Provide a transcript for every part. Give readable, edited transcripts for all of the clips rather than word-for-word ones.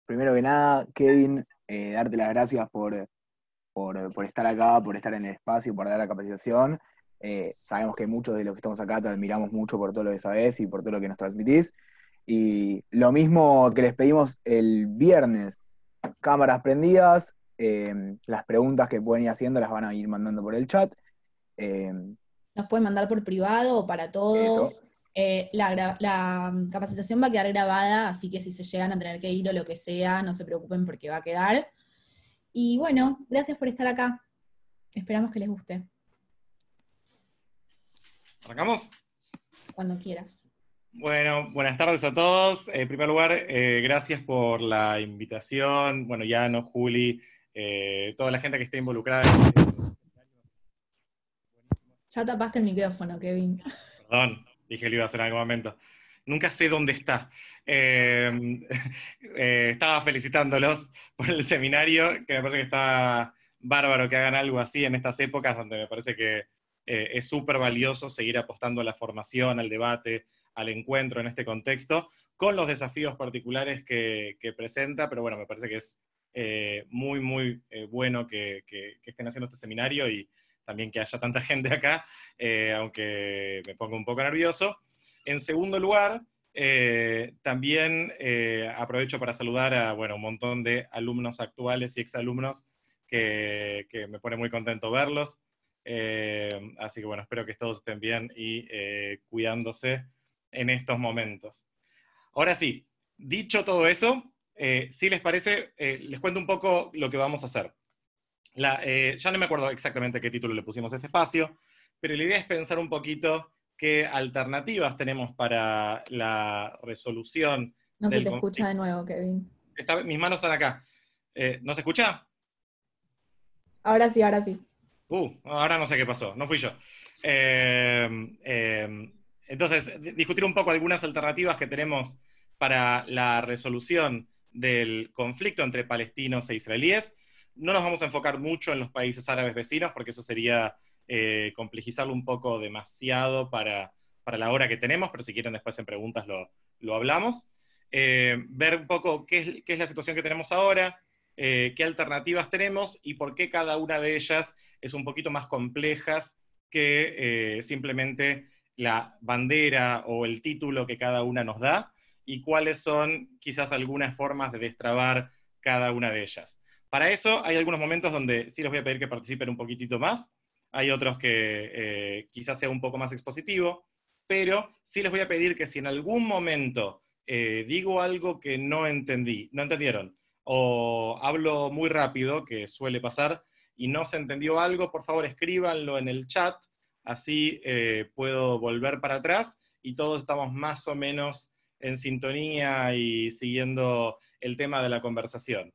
primero que nada, Kevin, darte las gracias por estar acá, por estar en el espacio, por dar la capacitación. Sabemos que muchos de los que estamos acá te admiramos mucho por todo lo que sabés y por todo lo que nos transmitís. Y lo mismo que les pedimos el viernes, cámaras prendidas, las preguntas que pueden ir haciendo las van a ir mandando por el chat. Eh, Nos pueden mandar por privado o para Eso. todos. La capacitación va a quedar grabada, así que si se llegan a tener que ir o lo que sea, no se preocupen porque va a quedar. Y bueno, gracias por estar acá. Esperamos que les guste. ¿Arrancamos? Cuando quieras. Bueno, buenas tardes a todos. En primer lugar, gracias por la invitación. Bueno, Yano, Juli, toda la gente que está involucrada. Ya tapaste el micrófono, Kevin. Perdón, dije que lo iba a hacer en algún momento. Nunca sé dónde está. Estaba felicitándolos por el seminario, que me parece que está bárbaro que hagan algo así en estas épocas, donde me parece que es súper valioso seguir apostando a la formación, al debate, al encuentro en este contexto, con los desafíos particulares que presenta, pero bueno, me parece que es muy, muy bueno que estén haciendo este seminario y también que haya tanta gente acá, aunque me pongo un poco nervioso. En segundo lugar, también aprovecho para saludar a un montón de alumnos actuales y exalumnos que me pone muy contento verlos. Así que bueno, espero que todos estén bien y cuidándose en estos momentos. Ahora sí, dicho todo eso, si les parece, les cuento un poco lo que vamos a hacer. Ya no me acuerdo exactamente qué título le pusimos a este espacio, pero la idea es pensar un poquito qué alternativas tenemos para la resolución No se del te escucha conflicto. de nuevo, Kevin. Mis manos están acá. ¿No se escucha? Ahora sí, ahora sí. Ahora no sé qué pasó, no fui yo. Eh, eh, entonces, discutir un poco algunas alternativas que tenemos para la resolución del conflicto entre palestinos e israelíes. No nos vamos a enfocar mucho en los países árabes vecinos, porque eso sería complejizarlo un poco demasiado para la hora que tenemos, pero si quieren después en preguntas lo hablamos. Ver un poco qué es la situación que tenemos ahora, qué alternativas tenemos y por qué cada una de ellas es un poquito más complejas que simplemente la bandera o el título que cada una nos da, y cuáles son quizás algunas formas de destrabar cada una de ellas. Para eso hay algunos momentos donde sí les voy a pedir que participen un poquitito más, hay otros que quizás sea un poco más expositivo, pero sí les voy a pedir que si en algún momento digo algo que no entendieron, o hablo muy rápido, que suele pasar, y no se entendió algo, por favor escríbanlo en el chat, así puedo volver para atrás y todos estamos más o menos en sintonía y siguiendo el tema de la conversación.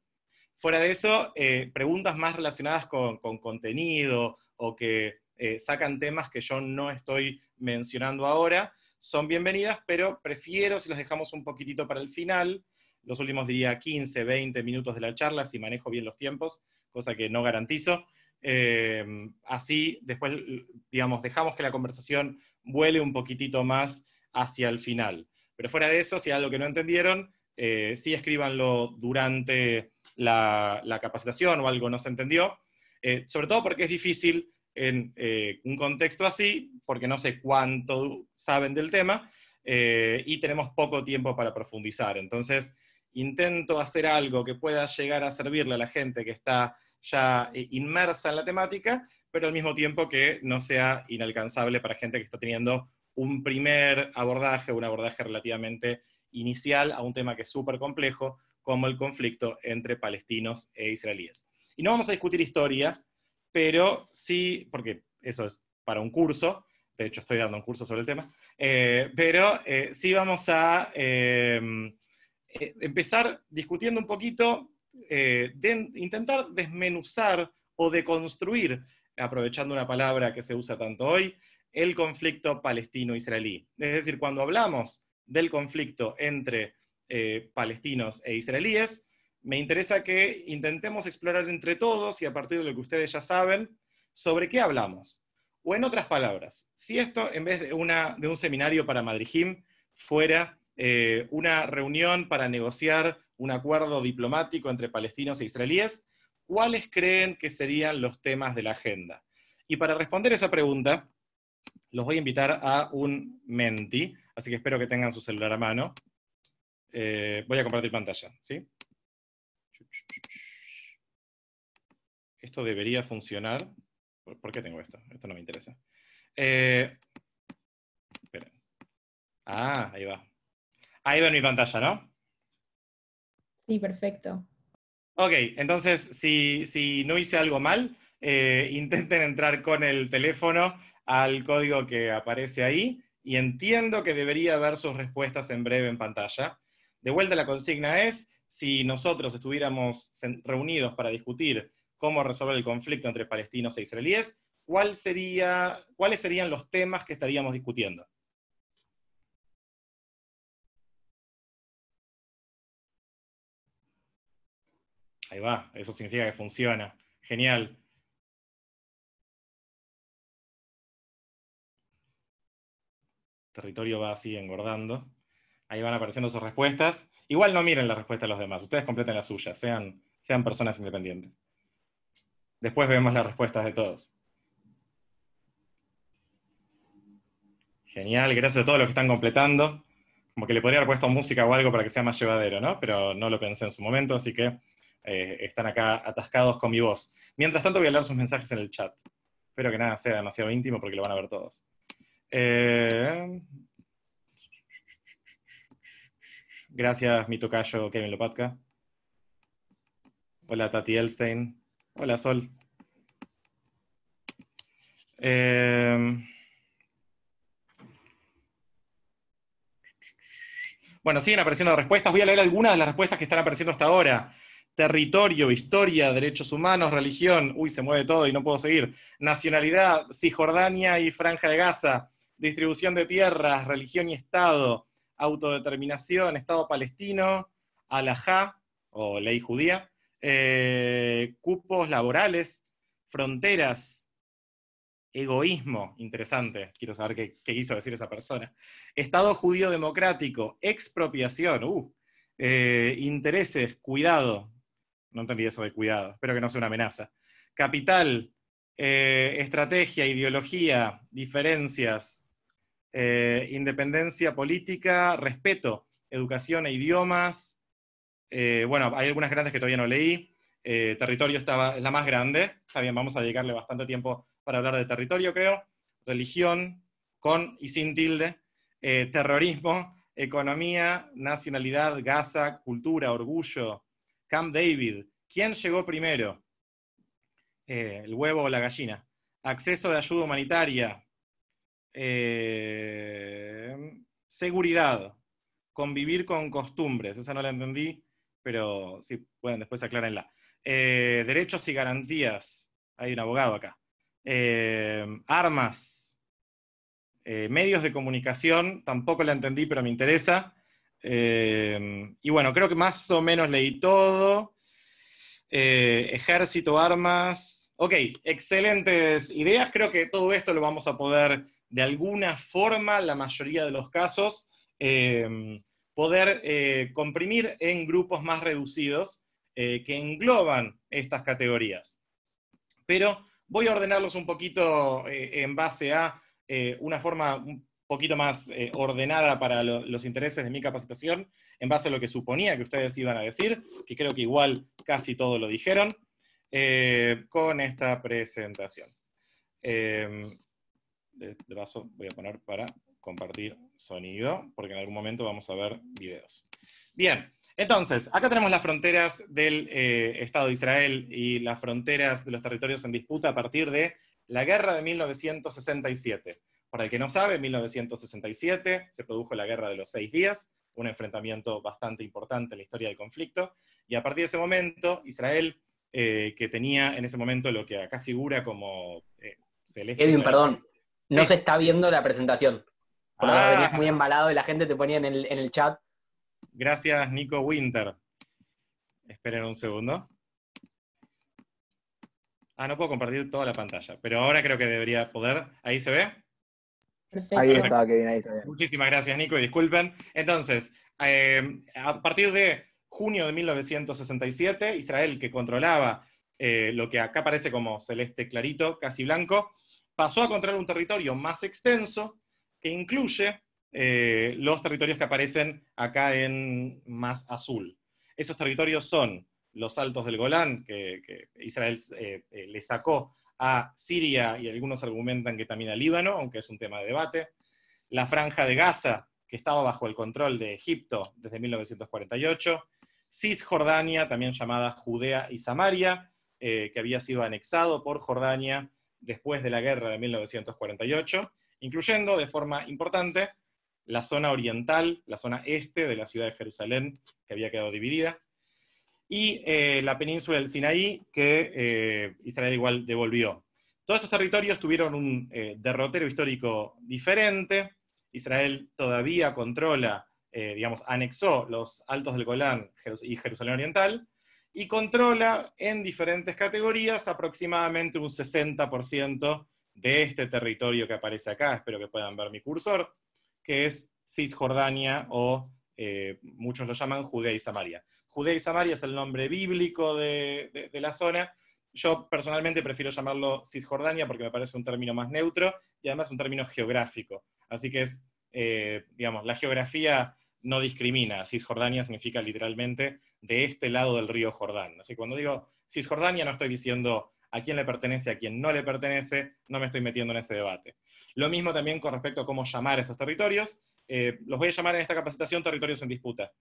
Fuera de eso, preguntas más relacionadas con contenido o que sacan temas que yo no estoy mencionando ahora, son bienvenidas, pero prefiero si las dejamos un poquitito para el final, los últimos diría 15, 20 minutos de la charla, si manejo bien los tiempos, cosa que no garantizo. Así después, digamos, dejamos que la conversación vuele un poquitito más hacia el final. Pero fuera de eso, si hay algo que no entendieron, sí escríbanlo durante la capacitación o algo no se entendió, sobre todo porque es difícil en un contexto así, porque no sé cuánto saben del tema, y tenemos poco tiempo para profundizar. Entonces, intento hacer algo que pueda llegar a servirle a la gente que está ya inmersa en la temática, pero al mismo tiempo que no sea inalcanzable para gente que está teniendo un primer abordaje, un abordaje relativamente inicial a un tema que es súper complejo, como el conflicto entre palestinos e israelíes. Y no vamos a discutir historia, pero sí, porque eso es para un curso, de hecho estoy dando un curso sobre el tema, pero sí vamos a empezar discutiendo un poquito, intentar desmenuzar o deconstruir, aprovechando una palabra que se usa tanto hoy, el conflicto palestino-israelí. Es decir, cuando hablamos del conflicto entre palestinos e israelíes, me interesa que intentemos explorar entre todos y a partir de lo que ustedes ya saben, sobre qué hablamos. O en otras palabras, si esto en vez de un seminario para Madrijim fuera una reunión para negociar un acuerdo diplomático entre palestinos e israelíes, ¿cuáles creen que serían los temas de la agenda? Y para responder esa pregunta, los voy a invitar a un menti, así que espero que tengan su celular a mano. Voy a compartir pantalla, ¿sí? Esto debería funcionar. ¿Por qué tengo esto? Esto no me interesa. Esperen. Ahí va. Ahí va en mi pantalla, ¿no? Sí, perfecto. Ok, entonces, si no hice algo mal, intenten entrar con el teléfono al código que aparece ahí, y entiendo que debería ver sus respuestas en breve en pantalla. De vuelta, la consigna es, si nosotros estuviéramos reunidos para discutir cómo resolver el conflicto entre palestinos e israelíes, ¿cuáles serían los temas que estaríamos discutiendo? Ahí va, eso significa que funciona. Genial. Territorio va así engordando. Ahí van apareciendo sus respuestas. Igual no miren la respuesta de los demás, ustedes completen las suyas, sean personas independientes. Después vemos las respuestas de todos. Genial, gracias a todos los que están completando. Como que le podría haber puesto música o algo para que sea más llevadero, ¿no? Pero no lo pensé en su momento, así que están acá atascados con mi voz. Mientras tanto voy a leer sus mensajes en el chat. Espero que nada sea demasiado íntimo porque lo van a ver todos. Gracias, mi tocayo Kevin Lopatka. Hola, Tati Elstein. Hola, Sol. Bueno, siguen apareciendo respuestas. Voy a leer algunas de las respuestas que están apareciendo hasta ahora. Territorio, historia, derechos humanos, religión. Uy, se mueve todo y no puedo seguir. Nacionalidad, Cisjordania y Franja de Gaza. Distribución de tierras, religión y Estado. Autodeterminación, Estado palestino. Alajá, o ley judía. Cupos laborales. Fronteras. Egoísmo, interesante, quiero saber qué quiso decir esa persona. Estado judío democrático, expropiación, intereses, cuidado, no entendí eso de cuidado, espero que no sea una amenaza. Capital, estrategia, ideología, diferencias, independencia política, respeto, educación e idiomas. Bueno, hay algunas grandes que todavía no leí. Territorio es la más grande. Está bien, vamos a dedicarle bastante tiempo para hablar de territorio, creo. Religión, con y sin tilde. Terrorismo, economía, nacionalidad, Gaza, cultura, orgullo. Camp David. ¿Quién llegó primero? El huevo o la gallina. Acceso de ayuda humanitaria. Seguridad. Convivir con costumbres. Esa no la entendí, pero sí, pueden después aclárenla. Derechos y garantías. Hay un abogado acá. Armas. Medios de comunicación. Tampoco la entendí, pero me interesa. Y bueno, creo que más o menos leí todo. Ejército, armas. Ok, excelentes ideas. Creo que todo esto lo vamos a poder, de alguna forma, la mayoría de los casos, poder comprimir en grupos más reducidos que engloban estas categorías. Pero voy a ordenarlos un poquito en base a una forma un poquito más ordenada para los intereses de mi capacitación, en base a lo que suponía que ustedes iban a decir, que creo que igual casi todo lo dijeron, con esta presentación. De paso voy a poner para compartir sonido, porque en algún momento vamos a ver videos. Bien, entonces, acá tenemos las fronteras del Estado de Israel y las fronteras de los territorios en disputa a partir de la guerra de 1967. Para el que no sabe, en 1967 se produjo la Guerra de los 6 días, un enfrentamiento bastante importante en la historia del conflicto, y a partir de ese momento, Israel, que tenía en ese momento lo que acá figura como celeste. Kevin, perdón, no Sí. se está viendo la presentación. Por lo menos venías muy embalado y la gente te ponía en el chat. Gracias, Nico Winter. Esperen un segundo. No puedo compartir toda la pantalla, pero ahora creo que debería poder. ¿Ahí se ve? Perfecto. Ahí está, Kevin, ahí está bien. Muchísimas gracias, Nico, y disculpen. Entonces, a partir de junio de 1967, Israel, que controlaba lo que acá parece como celeste clarito, casi blanco, pasó a controlar un territorio más extenso que incluye los territorios que aparecen acá en más azul. Esos territorios son los Altos del Golán, que Israel le sacó a Siria, y algunos argumentan que también a Líbano, aunque es un tema de debate. La Franja de Gaza, que estaba bajo el control de Egipto desde 1948. Cisjordania, también llamada Judea y Samaria, que había sido anexado por Jordania después de la guerra de 1948, incluyendo de forma importante la zona oriental, la zona este de la ciudad de Jerusalén, que había quedado dividida, y la península del Sinaí, que Israel igual devolvió. Todos estos territorios tuvieron un derrotero histórico diferente. Israel todavía controla, anexó los Altos del Golán y Jerusalén Oriental, y controla en diferentes categorías aproximadamente un 60% de este territorio que aparece acá, espero que puedan ver mi cursor, que es Cisjordania, o muchos lo llaman Judea y Samaria. Judea y Samaria es el nombre bíblico de la zona. Yo personalmente prefiero llamarlo Cisjordania porque me parece un término más neutro y además un término geográfico. Así que es, la geografía no discrimina. Cisjordania significa literalmente de este lado del río Jordán. Así que cuando digo Cisjordania no estoy diciendo a quién le pertenece, a quién no le pertenece, no me estoy metiendo en ese debate. Lo mismo también con respecto a cómo llamar a estos territorios. Los voy a llamar en esta capacitación territorios en disputa.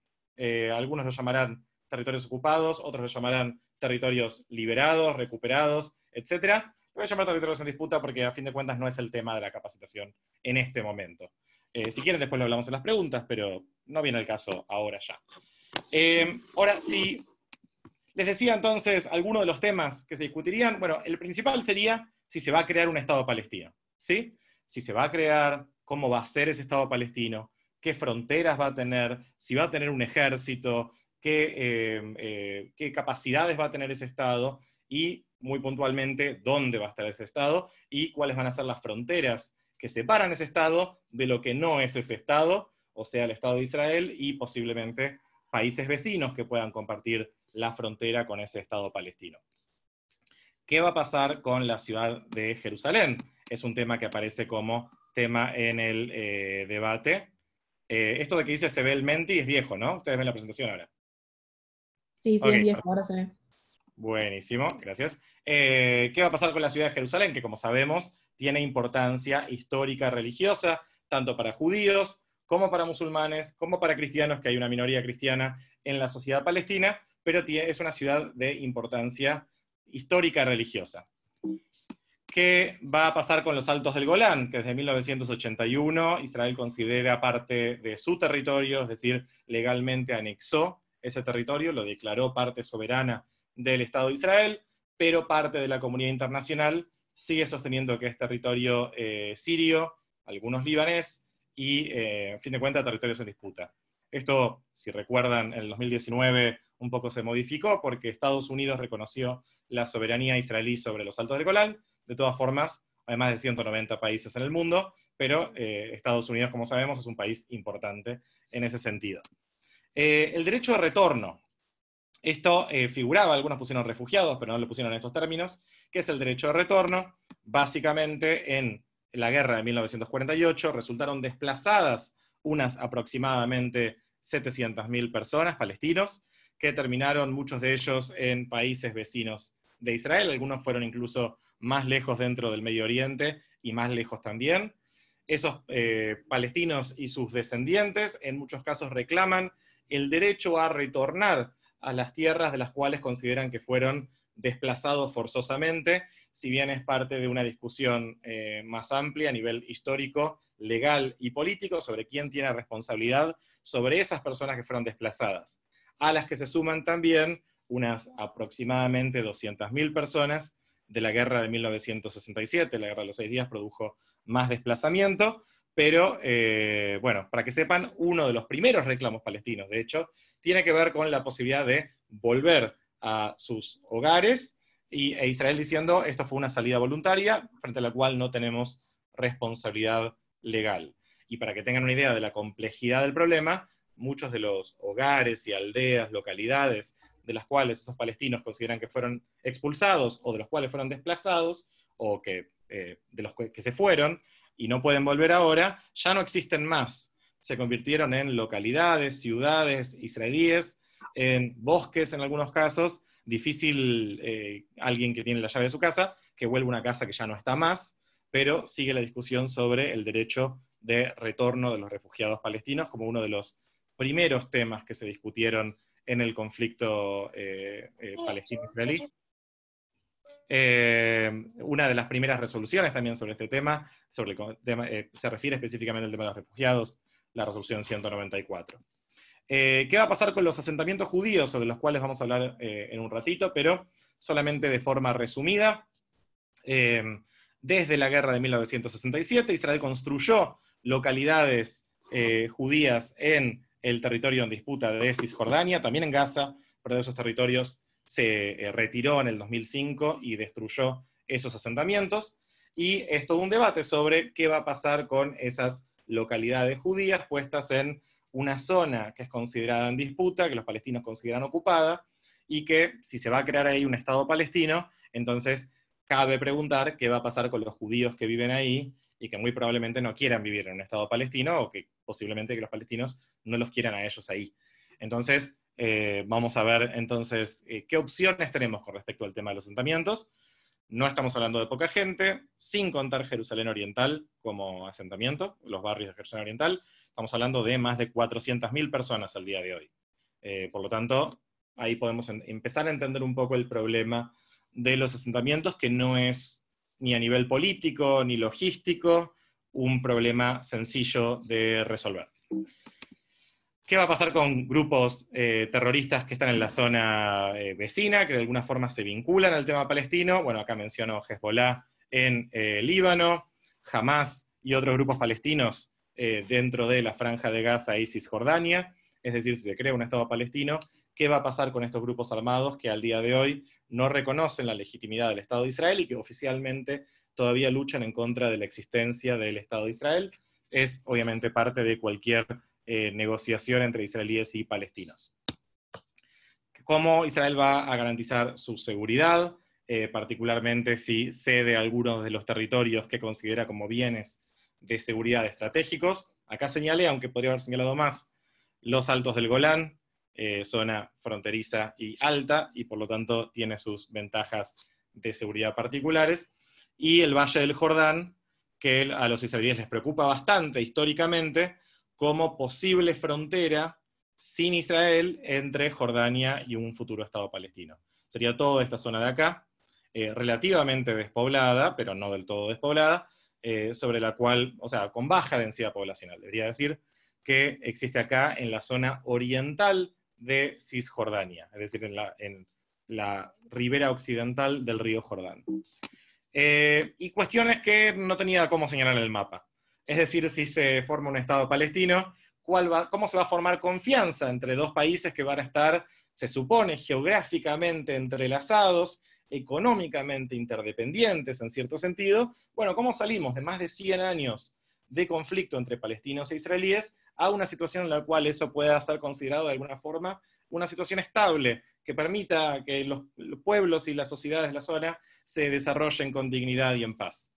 Algunos lo llamarán territorios ocupados, otros lo llamarán territorios liberados, recuperados, etc. Lo voy a llamar territorios en disputa porque a fin de cuentas no es el tema de la capacitación en este momento. Si quieren después lo hablamos en las preguntas, pero no viene el caso ahora ya. Ahora, si les decía entonces algunos de los temas que se discutirían, bueno, el principal sería si se va a crear un Estado palestino, ¿sí? Si se va a crear, cómo va a ser ese Estado palestino, qué fronteras va a tener, si va a tener un ejército, qué capacidades va a tener ese Estado, y muy puntualmente dónde va a estar ese Estado, y cuáles van a ser las fronteras que separan ese Estado de lo que no es ese Estado, o sea, el Estado de Israel, y posiblemente países vecinos que puedan compartir la frontera con ese Estado palestino. ¿Qué va a pasar con la ciudad de Jerusalén? Es un tema que aparece como tema en el debate. Esto de que dice se ve el Menti es viejo, ¿no? Ustedes ven la presentación ahora. Sí, Okay. Es viejo, ahora se ve. Buenísimo, gracias. ¿Qué va a pasar con la ciudad de Jerusalén? Que como sabemos tiene importancia histórica religiosa, tanto para judíos, como para musulmanes, como para cristianos, que hay una minoría cristiana en la sociedad palestina, pero es una ciudad de importancia histórica religiosa. ¿Qué va a pasar con los Altos del Golán? Que desde 1981 Israel considera parte de su territorio, es decir, legalmente anexó ese territorio, lo declaró parte soberana del Estado de Israel, pero parte de la comunidad internacional sigue sosteniendo que es territorio sirio, algunos libanés, y, en fin de cuentas, territorios en disputa. Esto, si recuerdan, en el 2019 un poco se modificó porque Estados Unidos reconoció la soberanía israelí sobre los Altos del Golán. De todas formas, hay más de 190 países en el mundo, pero Estados Unidos, como sabemos, es un país importante en ese sentido. El derecho de retorno. Esto figuraba, algunos pusieron refugiados, pero no lo pusieron en estos términos, que es el derecho de retorno. Básicamente, en la guerra de 1948 resultaron desplazadas unas aproximadamente 700.000 personas, palestinos, que terminaron muchos de ellos en países vecinos de Israel. Algunos fueron incluso más lejos dentro del Medio Oriente y más lejos también. Esos palestinos y sus descendientes en muchos casos reclaman el derecho a retornar a las tierras de las cuales consideran que fueron desplazados forzosamente, si bien es parte de una discusión más amplia a nivel histórico, legal y político sobre quién tiene responsabilidad sobre esas personas que fueron desplazadas, a las que se suman también unas aproximadamente 200.000 personas de la guerra de 1967, la guerra de los 6 días produjo más desplazamiento, pero bueno, para que sepan, uno de los primeros reclamos palestinos, de hecho, tiene que ver con la posibilidad de volver a sus hogares, e Israel diciendo, esto fue una salida voluntaria, frente a la cual no tenemos responsabilidad legal. Y para que tengan una idea de la complejidad del problema, muchos de los hogares y aldeas, localidades, de las cuales esos palestinos consideran que fueron expulsados, o de los cuales fueron desplazados, o que, de los que se fueron, y no pueden volver ahora, ya no existen más. Se convirtieron en localidades, ciudades israelíes, en bosques en algunos casos. Difícil alguien que tiene la llave de su casa, que vuelva a una casa que ya no está más, pero sigue la discusión sobre el derecho de retorno de los refugiados palestinos como uno de los primeros temas que se discutieron en el conflicto palestino-israelí. Una de las primeras resoluciones también sobre este tema, se refiere específicamente al tema de los refugiados, la resolución 194. ¿Qué va a pasar con los asentamientos judíos, sobre los cuales vamos a hablar en un ratito, pero solamente de forma resumida? Desde la guerra de 1967, Israel construyó localidades judías en el territorio en disputa de Cisjordania, también en Gaza, pero de esos territorios se retiró en el 2005 y destruyó esos asentamientos, y es todo un debate sobre qué va a pasar con esas localidades judías puestas en una zona que es considerada en disputa, que los palestinos consideran ocupada, y que si se va a crear ahí un Estado palestino, entonces cabe preguntar qué va a pasar con los judíos que viven ahí, y que muy probablemente no quieran vivir en un Estado palestino, o que posiblemente que los palestinos no los quieran a ellos ahí. Entonces, vamos a ver entonces qué opciones tenemos con respecto al tema de los asentamientos. No estamos hablando de poca gente, sin contar Jerusalén Oriental como asentamiento, los barrios de Jerusalén Oriental. Estamos hablando de más de 400.000 personas al día de hoy. Por lo tanto, ahí podemos empezar a entender un poco el problema de los asentamientos, que no es ni a nivel político ni logístico un problema sencillo de resolver. ¿Qué va a pasar con grupos terroristas que están en la zona vecina, que de alguna forma se vinculan al tema palestino? Bueno, acá menciono Hezbollah en Líbano, Hamas y otros grupos palestinos dentro de la Franja de Gaza y Cisjordania. Es decir, si se crea un Estado palestino, ¿qué va a pasar con estos grupos armados que al día de hoy no reconocen la legitimidad del Estado de Israel y que oficialmente todavía luchan en contra de la existencia del Estado de Israel? Es obviamente parte de cualquier negociación entre israelíes y palestinos. ¿Cómo Israel va a garantizar su seguridad? Particularmente si cede algunos de los territorios que considera como bienes de seguridad estratégicos. Acá señalé, aunque podría haber señalado más, los Altos del Golán, zona fronteriza y alta, y por lo tanto tiene sus ventajas de seguridad particulares, y el Valle del Jordán, que a los israelíes les preocupa bastante históricamente, como posible frontera sin Israel entre Jordania y un futuro Estado palestino. Sería toda esta zona de acá, relativamente despoblada, pero no del todo despoblada, sobre la cual, o sea, con baja densidad poblacional, debería decir, que existe acá en la zona oriental de Cisjordania, es decir, en la ribera occidental del río Jordán. Y cuestiones que no tenía cómo señalar en el mapa. Es decir, si se forma un Estado palestino, ¿cómo se va a formar confianza entre dos países que van a estar, se supone, geográficamente entrelazados, económicamente interdependientes en cierto sentido? Bueno, ¿cómo salimos de más de 100 años de conflicto entre palestinos e israelíes a una situación en la cual eso pueda ser considerado de alguna forma una situación estable, que permita que los pueblos y las sociedades de la zona se desarrollen con dignidad y en paz?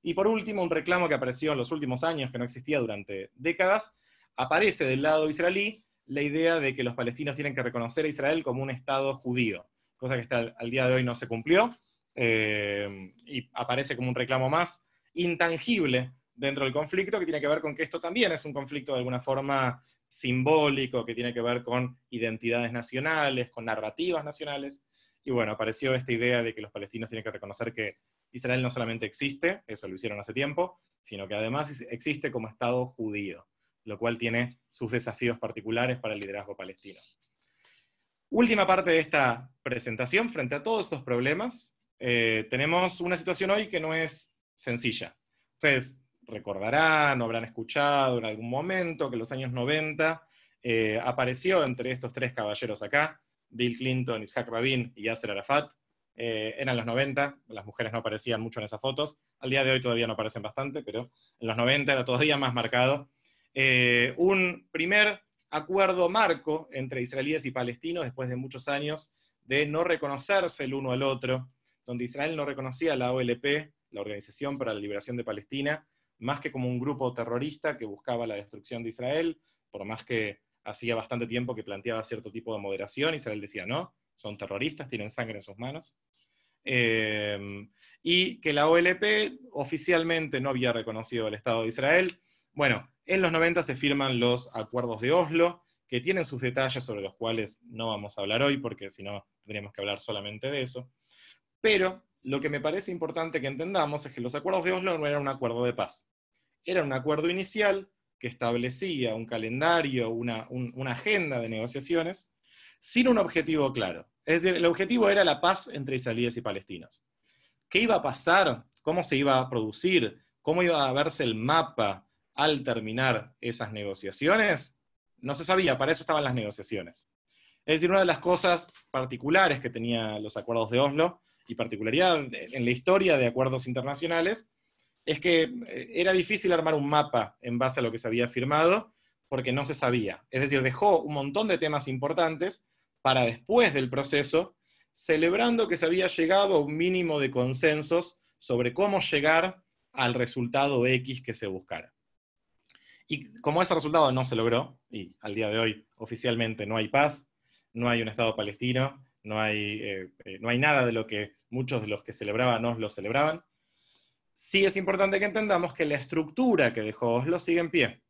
Y por último, un reclamo que apareció en los últimos años, que no existía durante décadas, aparece del lado israelí la idea de que los palestinos tienen que reconocer a Israel como un Estado judío, cosa que al día de hoy no se cumplió, y aparece como un reclamo más intangible dentro del conflicto, que tiene que ver con que esto también es un conflicto de alguna forma simbólico, que tiene que ver con identidades nacionales, con narrativas nacionales, y bueno, apareció esta idea de que los palestinos tienen que reconocer que Israel no solamente existe, eso lo hicieron hace tiempo, sino que además existe como Estado judío, lo cual tiene sus desafíos particulares para el liderazgo palestino. Última parte de esta presentación, frente a todos estos problemas, tenemos una situación hoy que no es sencilla. Ustedes recordarán o habrán escuchado en algún momento que en los años 90 apareció entre estos tres caballeros acá, Bill Clinton, Yitzhak Rabin y Yasser Arafat. Eran los 90, las mujeres no aparecían mucho en esas fotos, al día de hoy todavía no aparecen bastante, pero en los 90 era todavía más marcado. Un primer acuerdo marco entre israelíes y palestinos después de muchos años de no reconocerse el uno al otro, donde Israel no reconocía a la OLP, la Organización para la Liberación de Palestina, más que como un grupo terrorista que buscaba la destrucción de Israel, por más que hacía bastante tiempo que planteaba cierto tipo de moderación. Israel decía, no, son terroristas, tienen sangre en sus manos. Y que la OLP oficialmente no había reconocido el Estado de Israel. Bueno, en los 90 se firman los acuerdos de Oslo, que tienen sus detalles sobre los cuales no vamos a hablar hoy, porque si no tendríamos que hablar solamente de eso. Pero lo que me parece importante que entendamos es que los acuerdos de Oslo no eran un acuerdo de paz. Era un acuerdo inicial que establecía un calendario, una agenda de negociaciones, sin un objetivo claro. Es decir, el objetivo era la paz entre israelíes y palestinos. ¿Qué iba a pasar? ¿Cómo se iba a producir? ¿Cómo iba a verse el mapa al terminar esas negociaciones? No se sabía, para eso estaban las negociaciones. Es decir, una de las cosas particulares que tenían los acuerdos de Oslo, y particularidad en la historia de acuerdos internacionales, es que era difícil armar un mapa en base a lo que se había firmado, porque no se sabía. Es decir, dejó un montón de temas importantes para después del proceso, celebrando que se había llegado a un mínimo de consensos sobre cómo llegar al resultado X que se buscara. Y como ese resultado no se logró, y al día de hoy oficialmente no hay paz, no hay un Estado palestino, no hay nada de lo que muchos de los que celebraban Oslo celebraban, sí es importante que entendamos que la estructura que dejó Oslo sigue en pie.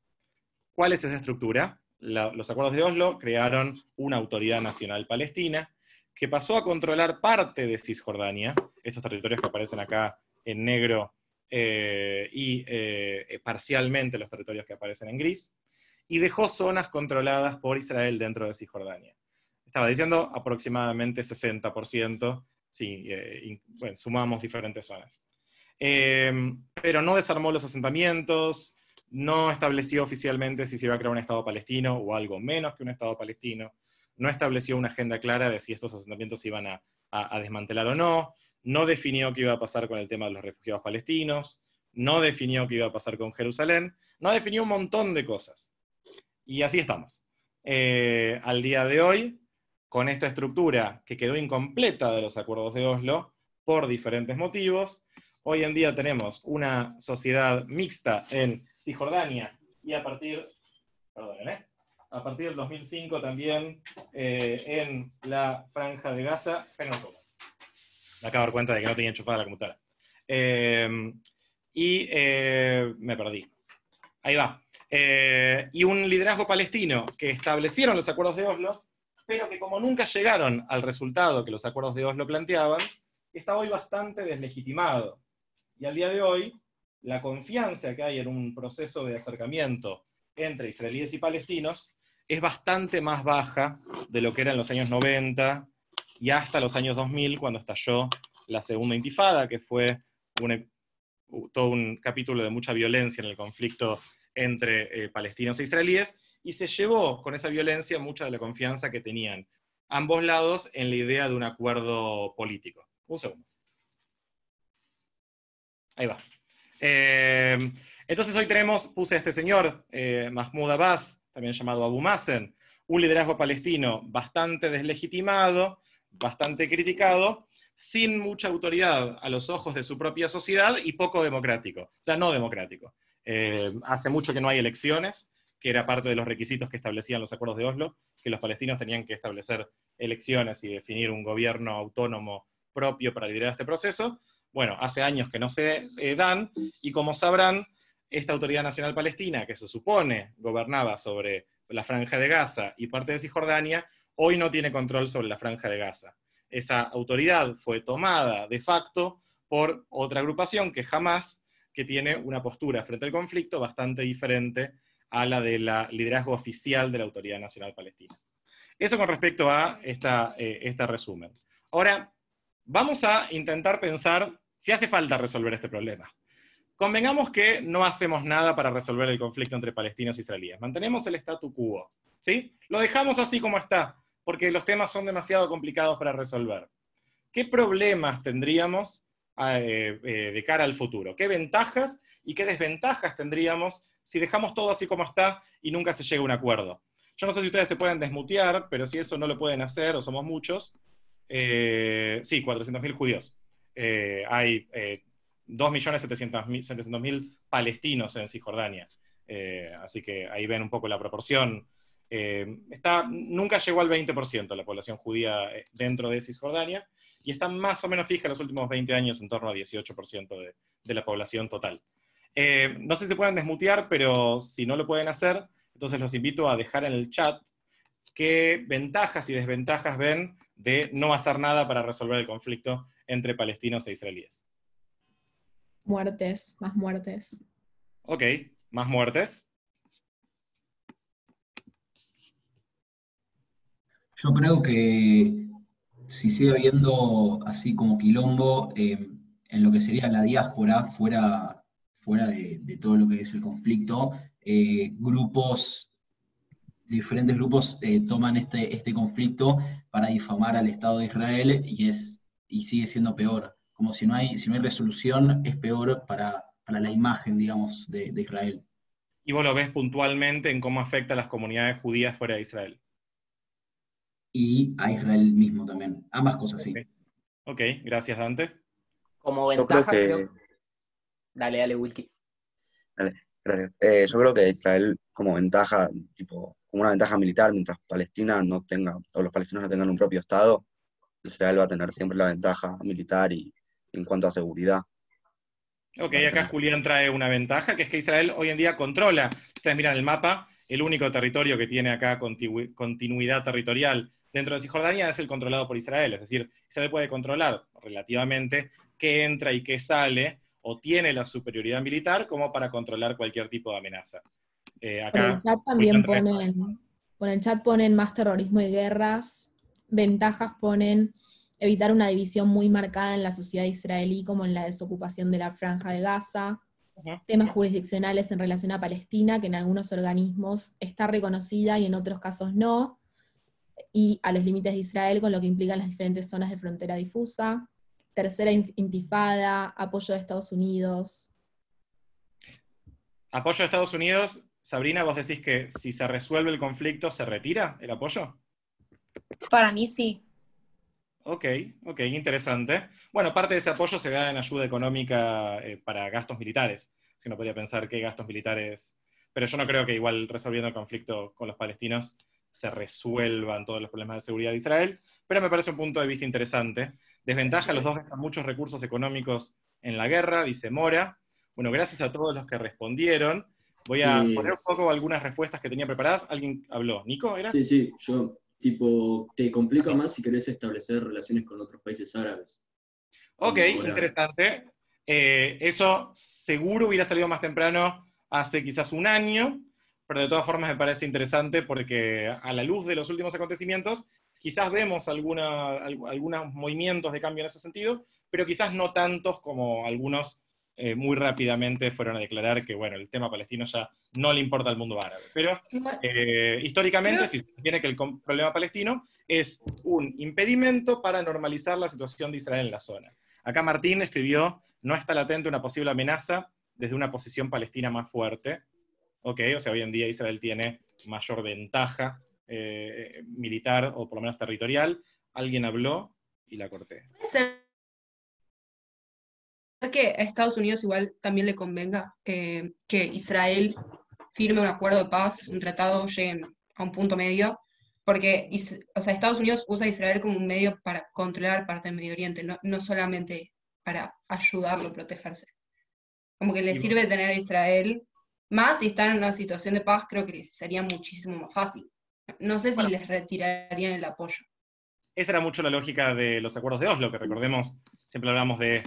¿Cuál es esa estructura? Los acuerdos de Oslo crearon una autoridad nacional palestina que pasó a controlar parte de Cisjordania, estos territorios que aparecen acá en negro, y parcialmente los territorios que aparecen en gris, y dejó zonas controladas por Israel dentro de Cisjordania. Estaba diciendo aproximadamente 60%, si bueno, sumamos diferentes zonas. Pero no desarmó los asentamientos, no estableció oficialmente si se iba a crear un Estado palestino o algo menos que un Estado palestino, no estableció una agenda clara de si estos asentamientos se iban a desmantelar o no, no definió qué iba a pasar con el tema de los refugiados palestinos, no definió qué iba a pasar con Jerusalén, no definió un montón de cosas. Y así estamos. Al día de hoy, con esta estructura que quedó incompleta de los acuerdos de Oslo, por diferentes motivos, hoy en día tenemos una sociedad mixta en Cisjordania y a partir del 2005 también en la Franja de Gaza. Me acabo de dar cuenta de que no tenía enchufada la computadora. Me perdí. Ahí va. Y un liderazgo palestino que establecieron los acuerdos de Oslo, pero que como nunca llegaron al resultado que los acuerdos de Oslo planteaban, está hoy bastante deslegitimado. Y al día de hoy, la confianza que hay en un proceso de acercamiento entre israelíes y palestinos es bastante más baja de lo que era en los años 90 y hasta los años 2000, cuando estalló la segunda intifada, que fue todo un capítulo de mucha violencia en el conflicto entre palestinos e israelíes, y se llevó con esa violencia mucha de la confianza que tenían ambos lados en la idea de un acuerdo político. Un segundo. Ahí va. Entonces hoy puse a este señor, Mahmoud Abbas, también llamado Abu Mazen, un liderazgo palestino bastante deslegitimado, bastante criticado, sin mucha autoridad a los ojos de su propia sociedad y poco democrático. O sea, no democrático. Hace mucho que no hay elecciones, que era parte de los requisitos que establecían los acuerdos de Oslo, que los palestinos tenían que establecer elecciones y definir un gobierno autónomo propio para liderar este proceso. Bueno, hace años que no se dan, y como sabrán, esta Autoridad Nacional Palestina, que se supone gobernaba sobre la Franja de Gaza y parte de Cisjordania, hoy no tiene control sobre la Franja de Gaza. Esa autoridad fue tomada de facto por otra agrupación, que Hamás, que tiene una postura frente al conflicto bastante diferente a la del liderazgo oficial de la Autoridad Nacional Palestina. Eso con respecto a este resumen. Ahora, vamos a intentar pensar si hace falta resolver este problema. Convengamos que no hacemos nada para resolver el conflicto entre palestinos e israelíes. Mantenemos el statu quo, ¿sí? Lo dejamos así como está, porque los temas son demasiado complicados para resolver. ¿Qué problemas tendríamos de cara al futuro? ¿Qué ventajas y qué desventajas tendríamos si dejamos todo así como está y nunca se llega a un acuerdo? Yo no sé si ustedes se pueden desmutear, pero si eso no lo pueden hacer, o somos muchos, sí, 400.000 judíos. Hay 2.700.000 palestinos en Cisjordania. Así que ahí ven un poco la proporción. Nunca llegó al 20% la población judía dentro de Cisjordania, y está más o menos fija en los últimos 20 años en torno a 18% de la población total. No sé si se pueden desmutear, pero si no lo pueden hacer, entonces los invito a dejar en el chat qué ventajas y desventajas ven de no hacer nada para resolver el conflicto entre palestinos e israelíes. Muertes, más muertes. Ok, más muertes. Yo creo que si sigue habiendo así como quilombo en lo que sería la diáspora, fuera de todo lo que es el conflicto, diferentes grupos toman este conflicto para difamar al Estado de Israel y sigue siendo peor. Como si no hay resolución, es peor para la imagen, digamos, de Israel. Y vos lo ves puntualmente en cómo afecta a las comunidades judías fuera de Israel. Y a Israel mismo también. Ambas cosas, sí. Ok, gracias, Dante. Como Yo creo ventaja, que, creo. Dale, Wilkie. dale, gracias. Yo creo que Israel como ventaja, tipo, como una ventaja militar, mientras Palestina no tenga, o los palestinos no tengan un propio Estado, Israel va a tener siempre la ventaja militar y en cuanto a seguridad. Ok, Parece a acá mí. Julián trae una ventaja, que es que Israel hoy en día controla, ustedes miran el mapa, el único territorio que tiene acá continuidad territorial dentro de Cisjordania es el controlado por Israel, es decir, Israel puede controlar relativamente qué entra y qué sale, o tiene la superioridad militar como para controlar cualquier tipo de amenaza. Por el Acá chat Julián también trae... por el chat ponen más terrorismo y guerras. Ventajas ponen evitar una división muy marcada en la sociedad israelí, como en la desocupación de la Franja de Gaza. Ujú. Temas jurisdiccionales en relación a Palestina, que en algunos organismos está reconocida y en otros casos no. Y a los límites de Israel, con lo que implican las diferentes zonas de frontera difusa. Tercera intifada, apoyo de Estados Unidos. Apoyo de Estados Unidos, Sabrina, vos decís que si se resuelve el conflicto, ¿se retira el apoyo? Para mí sí. Ok, interesante. Bueno, parte de ese apoyo se da en ayuda económica para gastos militares. Si uno podría pensar que hay gastos militares, pero yo no creo que igual resolviendo el conflicto con los palestinos se resuelvan todos los problemas de seguridad de Israel, pero me parece un punto de vista interesante. Desventaja, los dos gastan muchos recursos económicos en la guerra, dice Mora. Bueno, gracias a todos los que respondieron. Voy a poner un poco algunas respuestas que tenía preparadas. ¿Alguien habló? ¿Nico era? Sí, yo, tipo, te complica más si querés establecer relaciones con otros países árabes. Ok, Como ahora. interesante. Eso seguro hubiera salido más temprano, hace quizás un año, pero de todas formas me parece interesante porque a la luz de los últimos acontecimientos, quizás vemos algunos movimientos de cambio en ese sentido, pero quizás no tantos como algunos muy rápidamente fueron a declarar que, bueno, el tema palestino ya no le importa al mundo árabe. Pero históricamente sí se tiene que el problema palestino es un impedimento para normalizar la situación de Israel en la zona. Acá Martín escribió, no está latente una posible amenaza desde una posición palestina más fuerte. Ok, o sea, hoy en día Israel tiene mayor ventaja militar, o por lo menos territorial. Alguien habló y la corté. Puede ser que a Estados Unidos igual también le convenga que Israel firme un acuerdo de paz, un tratado, lleguen a un punto medio, porque Estados Unidos usa a Israel como un medio para controlar parte del Medio Oriente, no solamente para ayudarlo a protegerse. Como que le sirve tener a Israel, más si están en una situación de paz, creo que sería muchísimo más fácil. No sé si les retirarían el apoyo. Esa era mucho la lógica de los acuerdos de Oslo, que recordemos, siempre hablamos de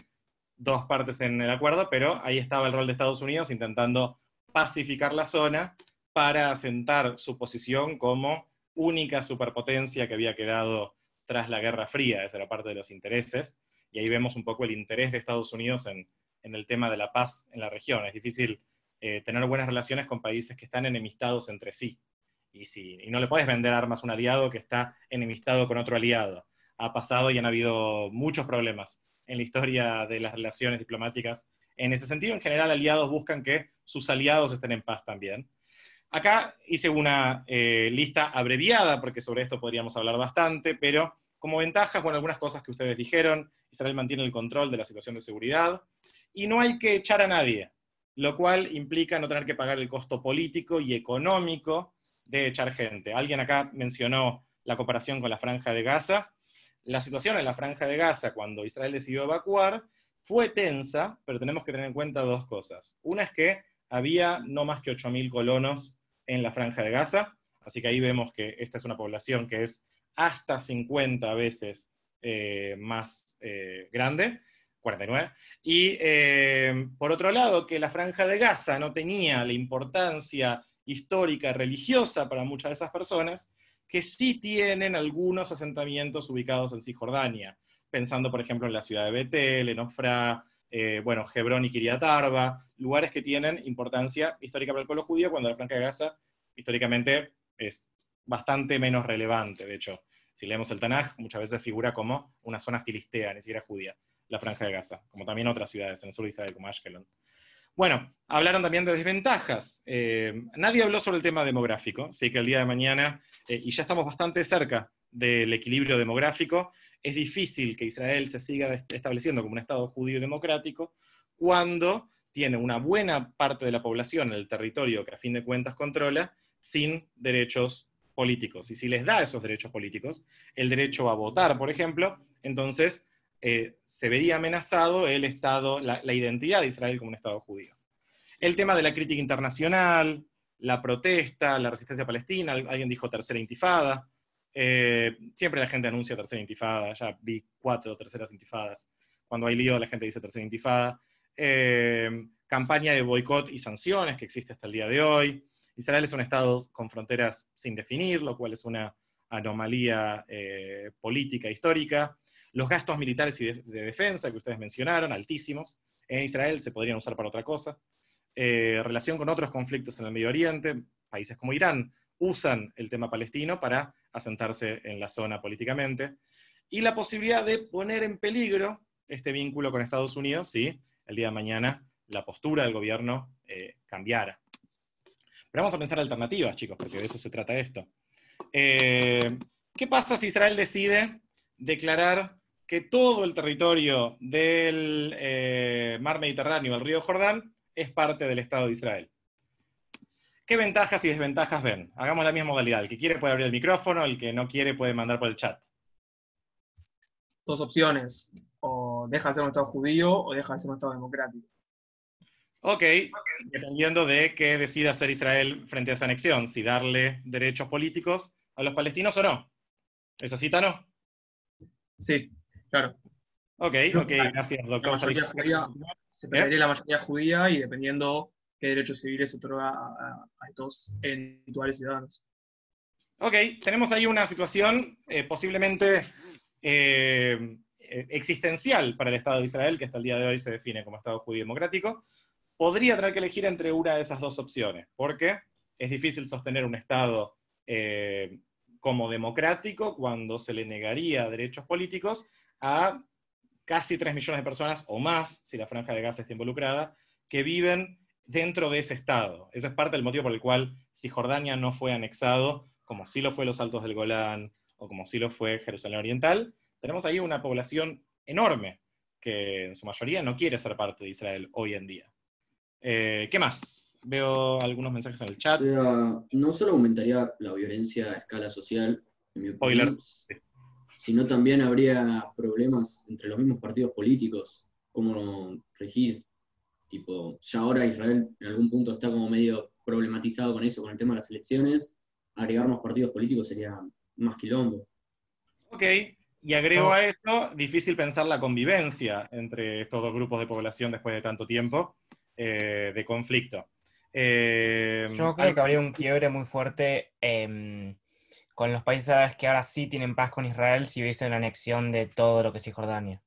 dos partes en el acuerdo, pero ahí estaba el rol de Estados Unidos intentando pacificar la zona para asentar su posición como única superpotencia que había quedado tras la Guerra Fría. Esa era parte de los intereses, y ahí vemos un poco el interés de Estados Unidos en el tema de la paz en la región. Es difícil tener buenas relaciones con países que están enemistados entre sí. Y no le puedes vender armas a un aliado que está enemistado con otro aliado. Ha pasado y han habido muchos problemas en la historia de las relaciones diplomáticas. En ese sentido, en general, aliados buscan que sus aliados estén en paz también. Acá hice una lista abreviada, porque sobre esto podríamos hablar bastante, pero como ventajas, bueno, algunas cosas que ustedes dijeron: Israel mantiene el control de la situación de seguridad, y no hay que echar a nadie, lo cual implica no tener que pagar el costo político y económico de echar gente. Alguien acá mencionó la comparación con la Franja de Gaza. La situación en la Franja de Gaza, cuando Israel decidió evacuar, fue tensa, pero tenemos que tener en cuenta dos cosas. Una es que había no más que 8.000 colonos en la Franja de Gaza, así que ahí vemos que esta es una población que es hasta 50 veces más grande, 49, y por otro lado, que la Franja de Gaza no tenía la importancia histórica, religiosa para muchas de esas personas, que sí tienen algunos asentamientos ubicados en Cisjordania, pensando por ejemplo en la ciudad de Betel, en Ofra, bueno, Hebrón y Kiryat Arba, lugares que tienen importancia histórica para el pueblo judío, cuando la Franja de Gaza históricamente es bastante menos relevante. De hecho, si leemos el Tanaj, muchas veces figura como una zona filistea, ni siquiera judía, la Franja de Gaza, como también otras ciudades en el sur de Israel, como Ashkelon. Bueno, hablaron también de desventajas. Nadie habló sobre el tema demográfico, así que el día de mañana, y ya estamos bastante cerca del equilibrio demográfico, es difícil que Israel se siga estableciendo como un Estado judío y democrático cuando tiene una buena parte de la población en el territorio que a fin de cuentas controla, sin derechos políticos. Y si les da esos derechos políticos, el derecho a votar, por ejemplo, entonces se vería amenazado el Estado, la identidad de Israel como un Estado judío. El tema de la crítica internacional, la protesta, la resistencia palestina, alguien dijo tercera intifada. Siempre la gente anuncia tercera intifada, ya vi 4 terceras intifadas. Cuando hay lío, la gente dice tercera intifada. Campaña de boicot y sanciones que existe hasta el día de hoy. Israel es un Estado con fronteras sin definir, lo cual es una anomalía política histórica. Los gastos militares y de defensa que ustedes mencionaron, altísimos. En Israel se podrían usar para otra cosa. Relación con otros conflictos en el Medio Oriente, países como Irán usan el tema palestino para asentarse en la zona políticamente, y la posibilidad de poner en peligro este vínculo con Estados Unidos si el día de mañana la postura del gobierno cambiara. Pero vamos a pensar alternativas, chicos, porque de eso se trata esto. ¿Qué pasa si Israel decide declarar que todo el territorio del mar Mediterráneo, el río Jordán, es parte del Estado de Israel? ¿Qué ventajas y desventajas ven? Hagamos la misma modalidad. El que quiere puede abrir el micrófono, el que no quiere puede mandar por el chat. Dos opciones: o deja de ser un Estado judío o deja de ser un Estado democrático. Ok, dependiendo de qué decida hacer Israel frente a esa anexión, si darle derechos políticos a los palestinos o no. ¿Esa cita no? Sí, claro. Ok, gracias, doctor. La mayoría judía, se perdería la mayoría judía, y dependiendo qué derechos civiles se otorga a estos eventuales ciudadanos. Ok, tenemos ahí una situación posiblemente existencial para el Estado de Israel, que hasta el día de hoy se define como Estado judío democrático. Podría tener que elegir entre una de esas dos opciones, porque es difícil sostener un Estado como democrático cuando se le negaría derechos políticos a casi 3 millones de personas o más, si la Franja de Gaza está involucrada, que viven dentro de ese Estado. Eso es parte del motivo por el cual Cisjordania no fue anexado, como sí lo fue los Altos del Golán, o como sí lo fue Jerusalén Oriental. Tenemos ahí una población enorme, que en su mayoría no quiere ser parte de Israel hoy en día. ¿Qué más? Veo algunos mensajes en el chat. O sea, no solo aumentaría la violencia a escala social, en mi opinión, sino también habría problemas entre los mismos partidos políticos, cómo regir. Tipo, ya ahora Israel en algún punto está como medio problematizado con eso, con el tema de las elecciones. Agregar más partidos políticos sería más quilombo. Ok, y agrego a eso, difícil pensar la convivencia entre estos dos grupos de población después de tanto tiempo de conflicto. Yo creo que habría un quiebre muy fuerte con los países árabes que ahora sí tienen paz con Israel si hubiese una anexión de todo lo que es Cisjordania.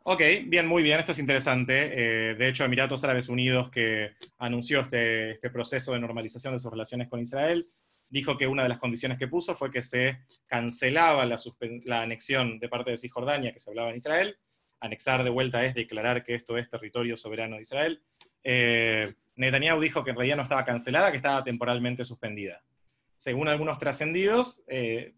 Ok, bien, muy bien, esto es interesante. De hecho, Emiratos Árabes Unidos, que anunció este proceso de normalización de sus relaciones con Israel, dijo que una de las condiciones que puso fue que se cancelaba la anexión de parte de Cisjordania, que se hablaba en Israel. Anexar de vuelta es declarar que esto es territorio soberano de Israel. Netanyahu dijo que en realidad no estaba cancelada, que estaba temporalmente suspendida. Según algunos trascendidos,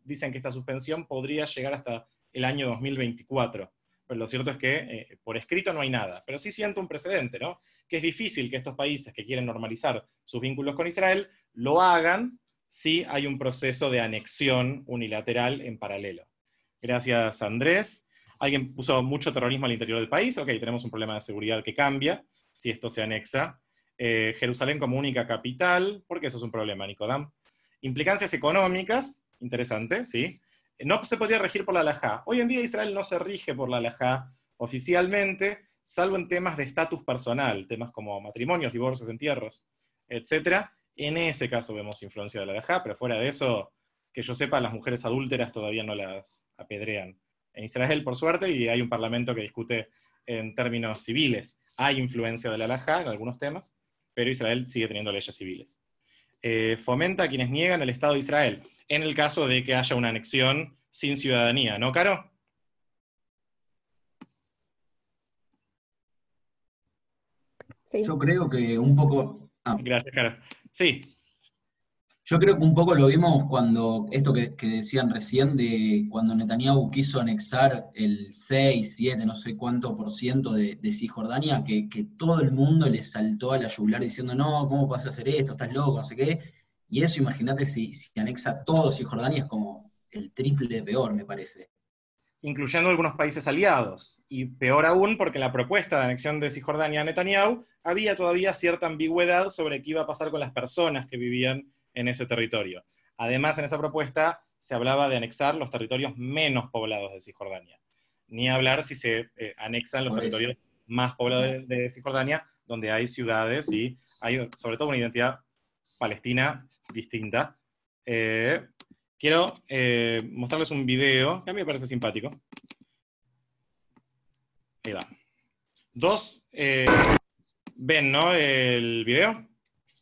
dicen que esta suspensión podría llegar hasta el año 2024. Pero lo cierto es que por escrito no hay nada. Pero sí siento un precedente, ¿no? Que es difícil que estos países que quieren normalizar sus vínculos con Israel lo hagan si hay un proceso de anexión unilateral en paralelo. Gracias, Andrés. Alguien puso mucho terrorismo al interior del país. Ok, tenemos un problema de seguridad que cambia si esto se anexa. Jerusalén como única capital, porque eso es un problema, Nicodam. Implicancias económicas, interesante, ¿sí? No se podría regir por la halajá. Hoy en día Israel no se rige por la halajá oficialmente, salvo en temas de estatus personal, temas como matrimonios, divorcios, entierros, etc. En ese caso vemos influencia de la halajá, pero fuera de eso, que yo sepa, las mujeres adúlteras todavía no las apedrean en Israel, por suerte, y hay un parlamento que discute en términos civiles. Hay influencia de la halajá en algunos temas, pero Israel sigue teniendo leyes civiles. Fomenta a quienes niegan el Estado de Israel, en el caso de que haya una anexión sin ciudadanía, ¿no, Caro? Sí. Yo creo que un poco... Gracias, Caro. Sí. Yo creo que un poco lo vimos cuando, esto que decían recién, de cuando Netanyahu quiso anexar el 6, 7, no sé cuánto % de Cisjordania, que todo el mundo le saltó a la yugular diciendo, no, ¿cómo vas a hacer esto? Estás loco, no sé qué. Y eso, imagínate, si anexa todo Cisjordania, es como el triple de peor, me parece. Incluyendo algunos países aliados. Y peor aún, porque en la propuesta de anexión de Cisjordania a Netanyahu había todavía cierta ambigüedad sobre qué iba a pasar con las personas que vivían en ese territorio. Además, en esa propuesta se hablaba de anexar los territorios menos poblados de Cisjordania. Ni hablar si se anexan los territorios más poblados de Cisjordania, donde hay ciudades y hay sobre todo una identidad palestina distinta. Quiero mostrarles un video que a mí me parece simpático. Ahí va. ¿Ven, no, el video?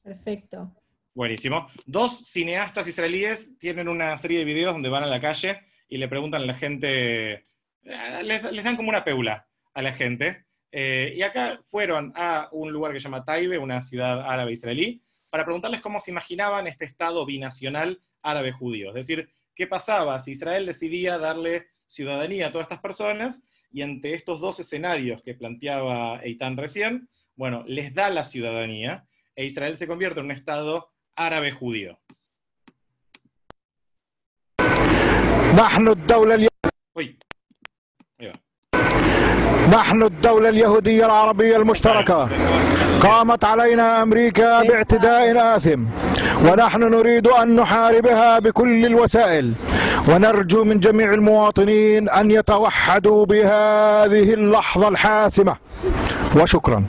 Perfecto. Buenísimo. 2 cineastas israelíes tienen una serie de videos donde van a la calle y le preguntan a la gente, les dan como una peula a la gente. Y acá fueron a un lugar que se llama Taibe, una ciudad árabe israelí, para preguntarles cómo se imaginaban este Estado binacional árabe-judío. Es decir, ¿qué pasaba si Israel decidía darle ciudadanía a todas estas personas? Y ante estos 2 escenarios que planteaba Eitan recién, bueno, les da la ciudadanía, e Israel se convierte en un Estado árabe-judío. نحن الدولة اليهودية العربية المشتركة قامت علينا أمريكا باعتداء آثم ونحن نريد أن نحاربها بكل الوسائل ونرجو من جميع المواطنين أن يتوحدوا بهذه اللحظة الحاسمة وشكرا.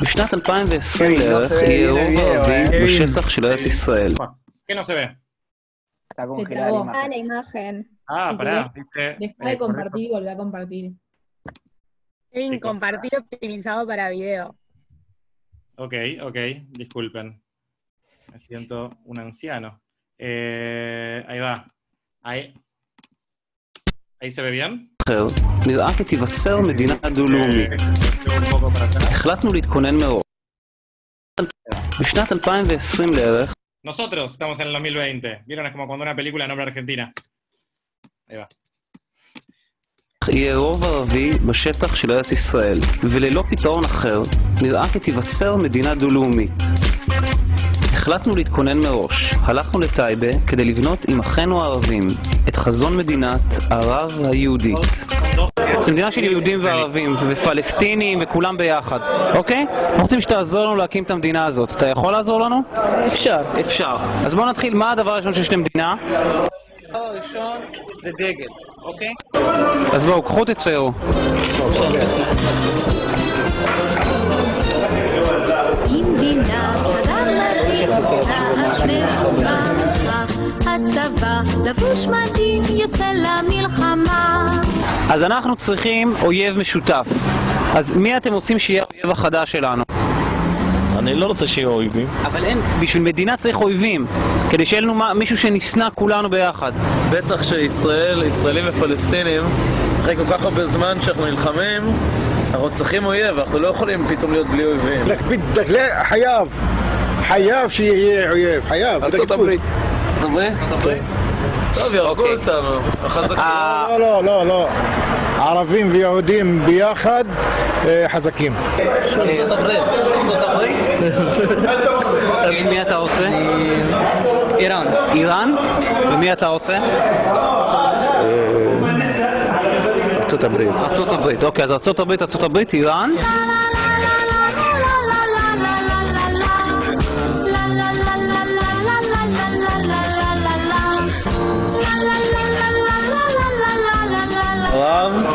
בשנת 2020 לערך יהיה רוב ערבי בשטח של ארץ ישראל. ¿Qué no se ve? Está congelada la imagen. Pará. Deja de compartir y volver a compartir. Kevin, compartir optimizado para video. Ok, disculpen. Me siento un anciano. Ahí va. Ahí se ve bien? נראה כי תיווצר מדינה דו-לאומית. החלטנו להתכונן מראש. בשנת 2020 לערך Nosotros estamos en el 2020. ¿Vieron? Es como cuando una película nombra Argentina. Ahí va. יהיה רוב ערבי בשטח של ארץ ישראל, וללא פתרון אחר, נראה כי תיווצר מדינה דו-לאומית. החלטנו להתכונן מראש. הלכנו לטייבה כדי לבנות עם אחינו הערבים את חזון מדינת ערב היהודית. זו מדינה של יהודים וערבים, ופלסטינים וכולם ביחד, אוקיי? אנחנו רוצים שתעזור לנו להקים את המדינה הזאת. אתה יכול לעזור לנו? אפשר. אז בואו נתחיל. מה הדבר הראשון שיש למדינה? הדבר הראשון זה דגל, אוקיי? אז בואו, קחו תציירו. הצבא לבוש מדים יוצא למלחמה. אז אנחנו צריכים אויב משותף. אז מי אתם רוצים שיהיה האויב החדש שלנו? אני לא רוצה שיהיה אויבים. אבל אין, בשביל מדינה צריך אויבים, כדי שיהיה לנו מישהו שנשנא כולנו ביחד. בטח שישראלים ופלסטינים אחרי כל כך הרבה זמן שאנחנו נלחמים, אנחנו צריכים אויב, אנחנו לא יכולים פתאום להיות בלי אויבים. חייב שיהיה אויב, חייב. ארצות הברית. ארצות הברית? טוב, ירגו אותנו. לא. ערבים ויהודים ביחד חזקים. ארצות הברית. מי אתה רוצה? איראן. איראן? ומי אתה רוצה? ארצות הברית. ארצות הברית, אוקיי, אז ארצות הברית, איראן. הרב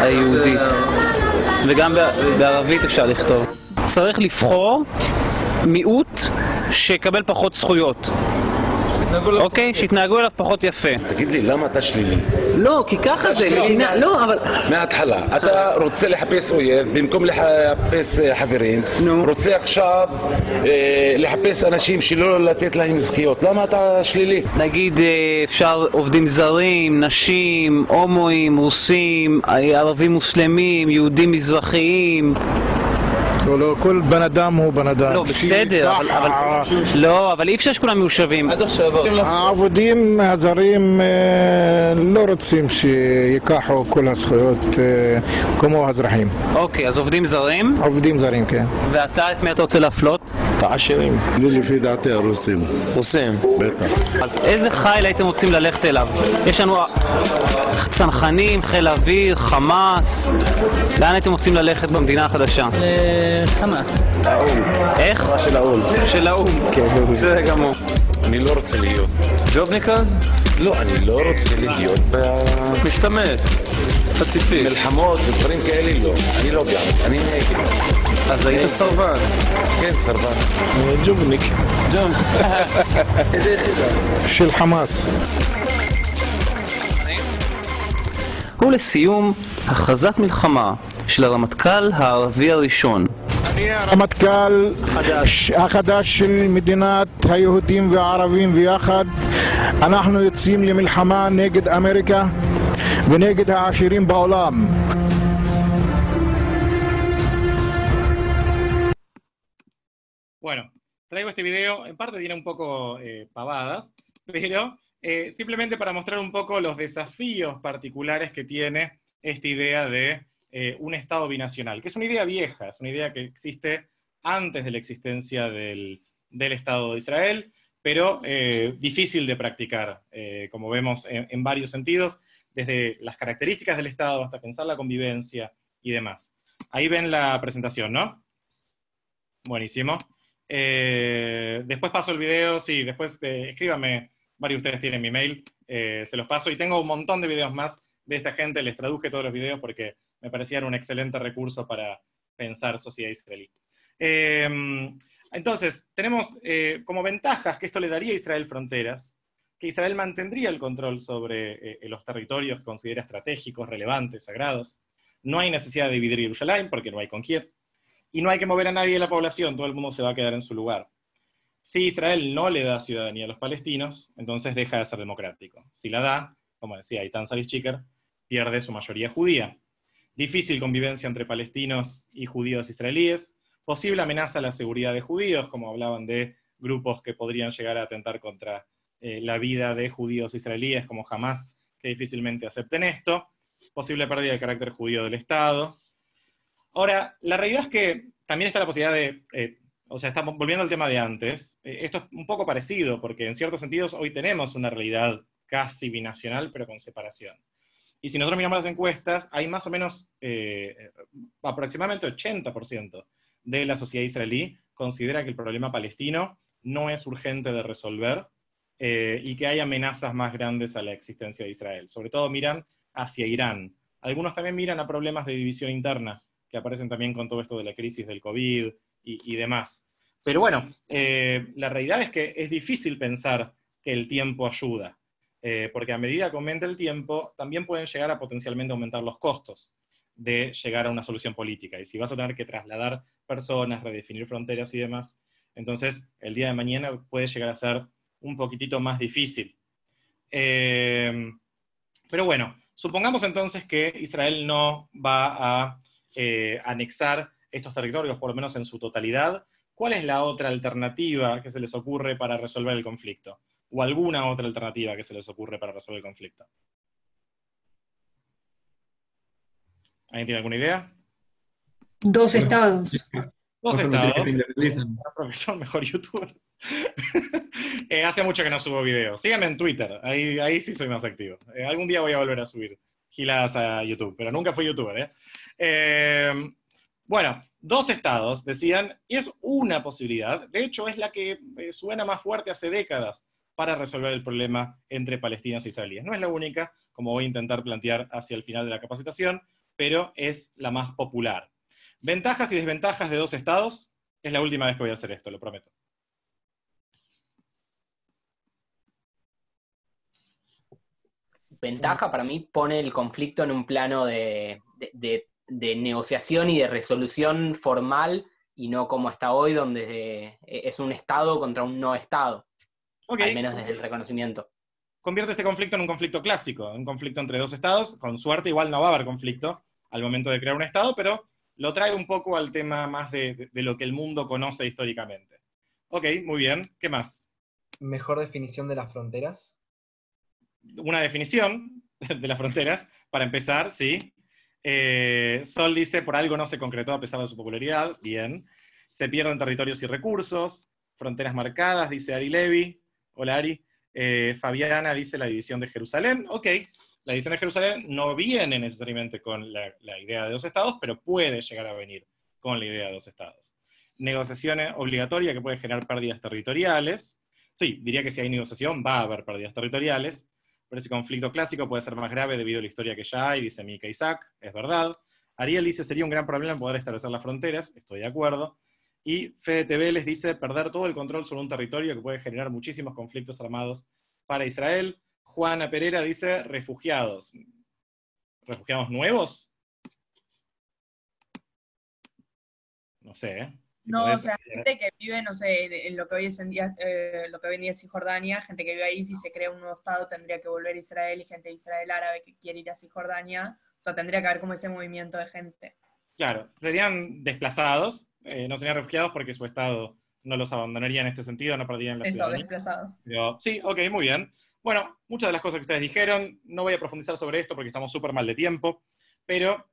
היהודי. וגם בערבית אפשר לכתוב. צריך לבחור מיעוט שיקבל פחות זכויות. אוקיי? שיתנהגו אליו פחות יפה. תגיד לי, למה אתה שלילי? לא, כי ככה זה, מדינה, לא, אבל... מההתחלה, אתה רוצה לחפש אויב במקום לחפש חברים, רוצה עכשיו לחפש אנשים שלא לתת להם זכויות, למה אתה שלילי? נגיד, אפשר עובדים זרים, נשים, הומואים, רוסים, ערבים מוסלמים, יהודים מזרחיים. לא, כל בן אדם הוא בן אדם. לא, בסדר, אבל אי אפשר שכולם מיושבים. העבודים הזרים לא רוצים שיקחו כל הזכויות כמו האזרחים. אוקיי, אז עובדים זרים? עובדים זרים, כן. ואתה, את מי אתה רוצה להפלות? את העשירים. לי לפי דעתי הרוסים. רוסים? בטח. אז איזה חיל הייתם רוצים ללכת אליו? יש לנו צנחנים, חיל אוויר, חמאס. לאן הייתם רוצים ללכת במדינה החדשה? חמאס. האום. איך? של האום. של האום. כן. בסדר גמור. אני לא רוצה להיות. ג'ובניקז? לא, אני לא רוצה להיות משתמט. הציפיש. מלחמות ודברים כאלה לא. אני לא בעד, אני נגד. אז היית סרבן. כן, סרבן. ג'ובניק. איזה יחידה? של חמאס. ולסיום, הכרזת מלחמה של הרמטכ"ל הערבי הראשון. אני הרמטכ"ל החדש של מדינת היהודים והערבים ויחד. אנחנו יוצאים למלחמה נגד אמריקה ונגד העשירים בעולם. Bueno, traigo este video, en parte tiene un poco pavadas, pero simplemente para mostrar un poco los desafíos particulares que tiene esta idea de un Estado binacional, que es una idea vieja, es una idea que existe antes de la existencia del Estado de Israel, pero difícil de practicar, como vemos en varios sentidos, desde las características del Estado hasta pensar la convivencia y demás. Ahí ven la presentación, ¿no? Buenísimo. Después paso el video, sí, después escríbanme, varios de ustedes tienen mi mail, se los paso, y tengo un montón de videos más de esta gente, les traduje todos los videos porque me parecían un excelente recurso para pensar sociedad israelí. Entonces, tenemos como ventajas que esto le daría a Israel fronteras, que Israel mantendría el control sobre los territorios que considera estratégicos, relevantes, sagrados. No hay necesidad de dividir Jerusalén porque no hay con quién. Y no hay que mover a nadie de la población, todo el mundo se va a quedar en su lugar. Si Israel no le da ciudadanía a los palestinos, entonces deja de ser democrático. Si la da, como decía Eitan Salichiker, pierde su mayoría judía. Difícil convivencia entre palestinos y judíos israelíes, posible amenaza a la seguridad de judíos, como hablaban de grupos que podrían llegar a atentar contra la vida de judíos israelíes, como Hamas, que difícilmente acepten esto, posible pérdida del carácter judío del Estado. Ahora, la realidad es que también está la posibilidad de, estamos volviendo al tema de antes, esto es un poco parecido, porque en ciertos sentidos hoy tenemos una realidad casi binacional, pero con separación. Y si nosotros miramos las encuestas, hay más o menos aproximadamente 80% de la sociedad israelí considera que el problema palestino no es urgente de resolver y que hay amenazas más grandes a la existencia de Israel. Sobre todo miran hacia Irán. Algunos también miran a problemas de división interna, que aparecen también con todo esto de la crisis del COVID y demás. Pero bueno, la realidad es que es difícil pensar que el tiempo ayuda, porque a medida que aumenta el tiempo, también pueden llegar a potencialmente aumentar los costos de llegar a una solución política. Y si vas a tener que trasladar personas, redefinir fronteras y demás, entonces el día de mañana puede llegar a ser un poquitito más difícil. Pero bueno, Supongamos entonces que Israel no va a anexar estos territorios, por lo menos en su totalidad. ¿Cuál es la otra alternativa que se les ocurre para resolver el conflicto? ¿O alguna otra alternativa que se les ocurre para resolver el conflicto? ¿Alguien tiene alguna idea? Dos estados. Dos estados. Profesor, mejor youtuber. Hace mucho que no subo videos. Síganme en Twitter, ahí sí soy más activo. Algún día voy a volver a subir giladas a YouTube, pero nunca fui youtuber. Bueno, dos estados, decían, y es una posibilidad. De hecho, es la que suena más fuerte hace décadas para resolver el problema entre palestinos e israelíes. No es la única, como voy a intentar plantear hacia el final de la capacitación, pero es la más popular. Ventajas y desventajas de dos estados. Es la última vez que voy a hacer esto, lo prometo. Ventaja para mí pone el conflicto en un plano de negociación y de resolución formal, y no como está hoy, donde es un Estado contra un no Estado. Okay. Al menos desde el reconocimiento. Convierte este conflicto en un conflicto clásico, un conflicto entre dos estados. Con suerte igual no va a haber conflicto al momento de crear un Estado, pero lo trae un poco al tema más de lo que el mundo conoce históricamente. Ok, muy bien. ¿Qué más? Mejor definición de las fronteras. Una definición de las fronteras, para empezar, sí. Sol dice, por algo no se concretó a pesar de su popularidad. Bien. Se pierden territorios y recursos. Fronteras marcadas, dice Ari Levi. Hola Ari. Fabiana dice la división de Jerusalén. Ok, la división de Jerusalén no viene necesariamente con la idea de dos estados, pero puede llegar a venir con la idea de dos estados. Negociación obligatoria que puede generar pérdidas territoriales. Sí, diría que si hay negociación va a haber pérdidas territoriales, pero ese conflicto clásico puede ser más grave debido a la historia que ya hay, dice Mika Isaac, es verdad. Ariel dice, sería un gran problema poder establecer las fronteras, estoy de acuerdo. Y Fede TV les dice, perder todo el control sobre un territorio que puede generar muchísimos conflictos armados para Israel. Juana Pereira dice, refugiados. ¿Refugiados nuevos? No sé, ¿eh? Si no, o sea, gente que vive, no sé, en lo que hoy es en día, lo que hoy en día es Cisjordania, gente que vive ahí, si se crea un nuevo estado tendría que volver a Israel, y gente de Israel árabe que quiere ir a Cisjordania, o sea, tendría que haber como ese movimiento de gente. Claro, serían desplazados, no serían refugiados porque su estado no los abandonaría en este sentido, no perderían la ciudadanía. Desplazado. Pero, sí, ok, muy bien. Bueno, muchas de las cosas que ustedes dijeron, no voy a profundizar sobre esto porque estamos súper mal de tiempo, pero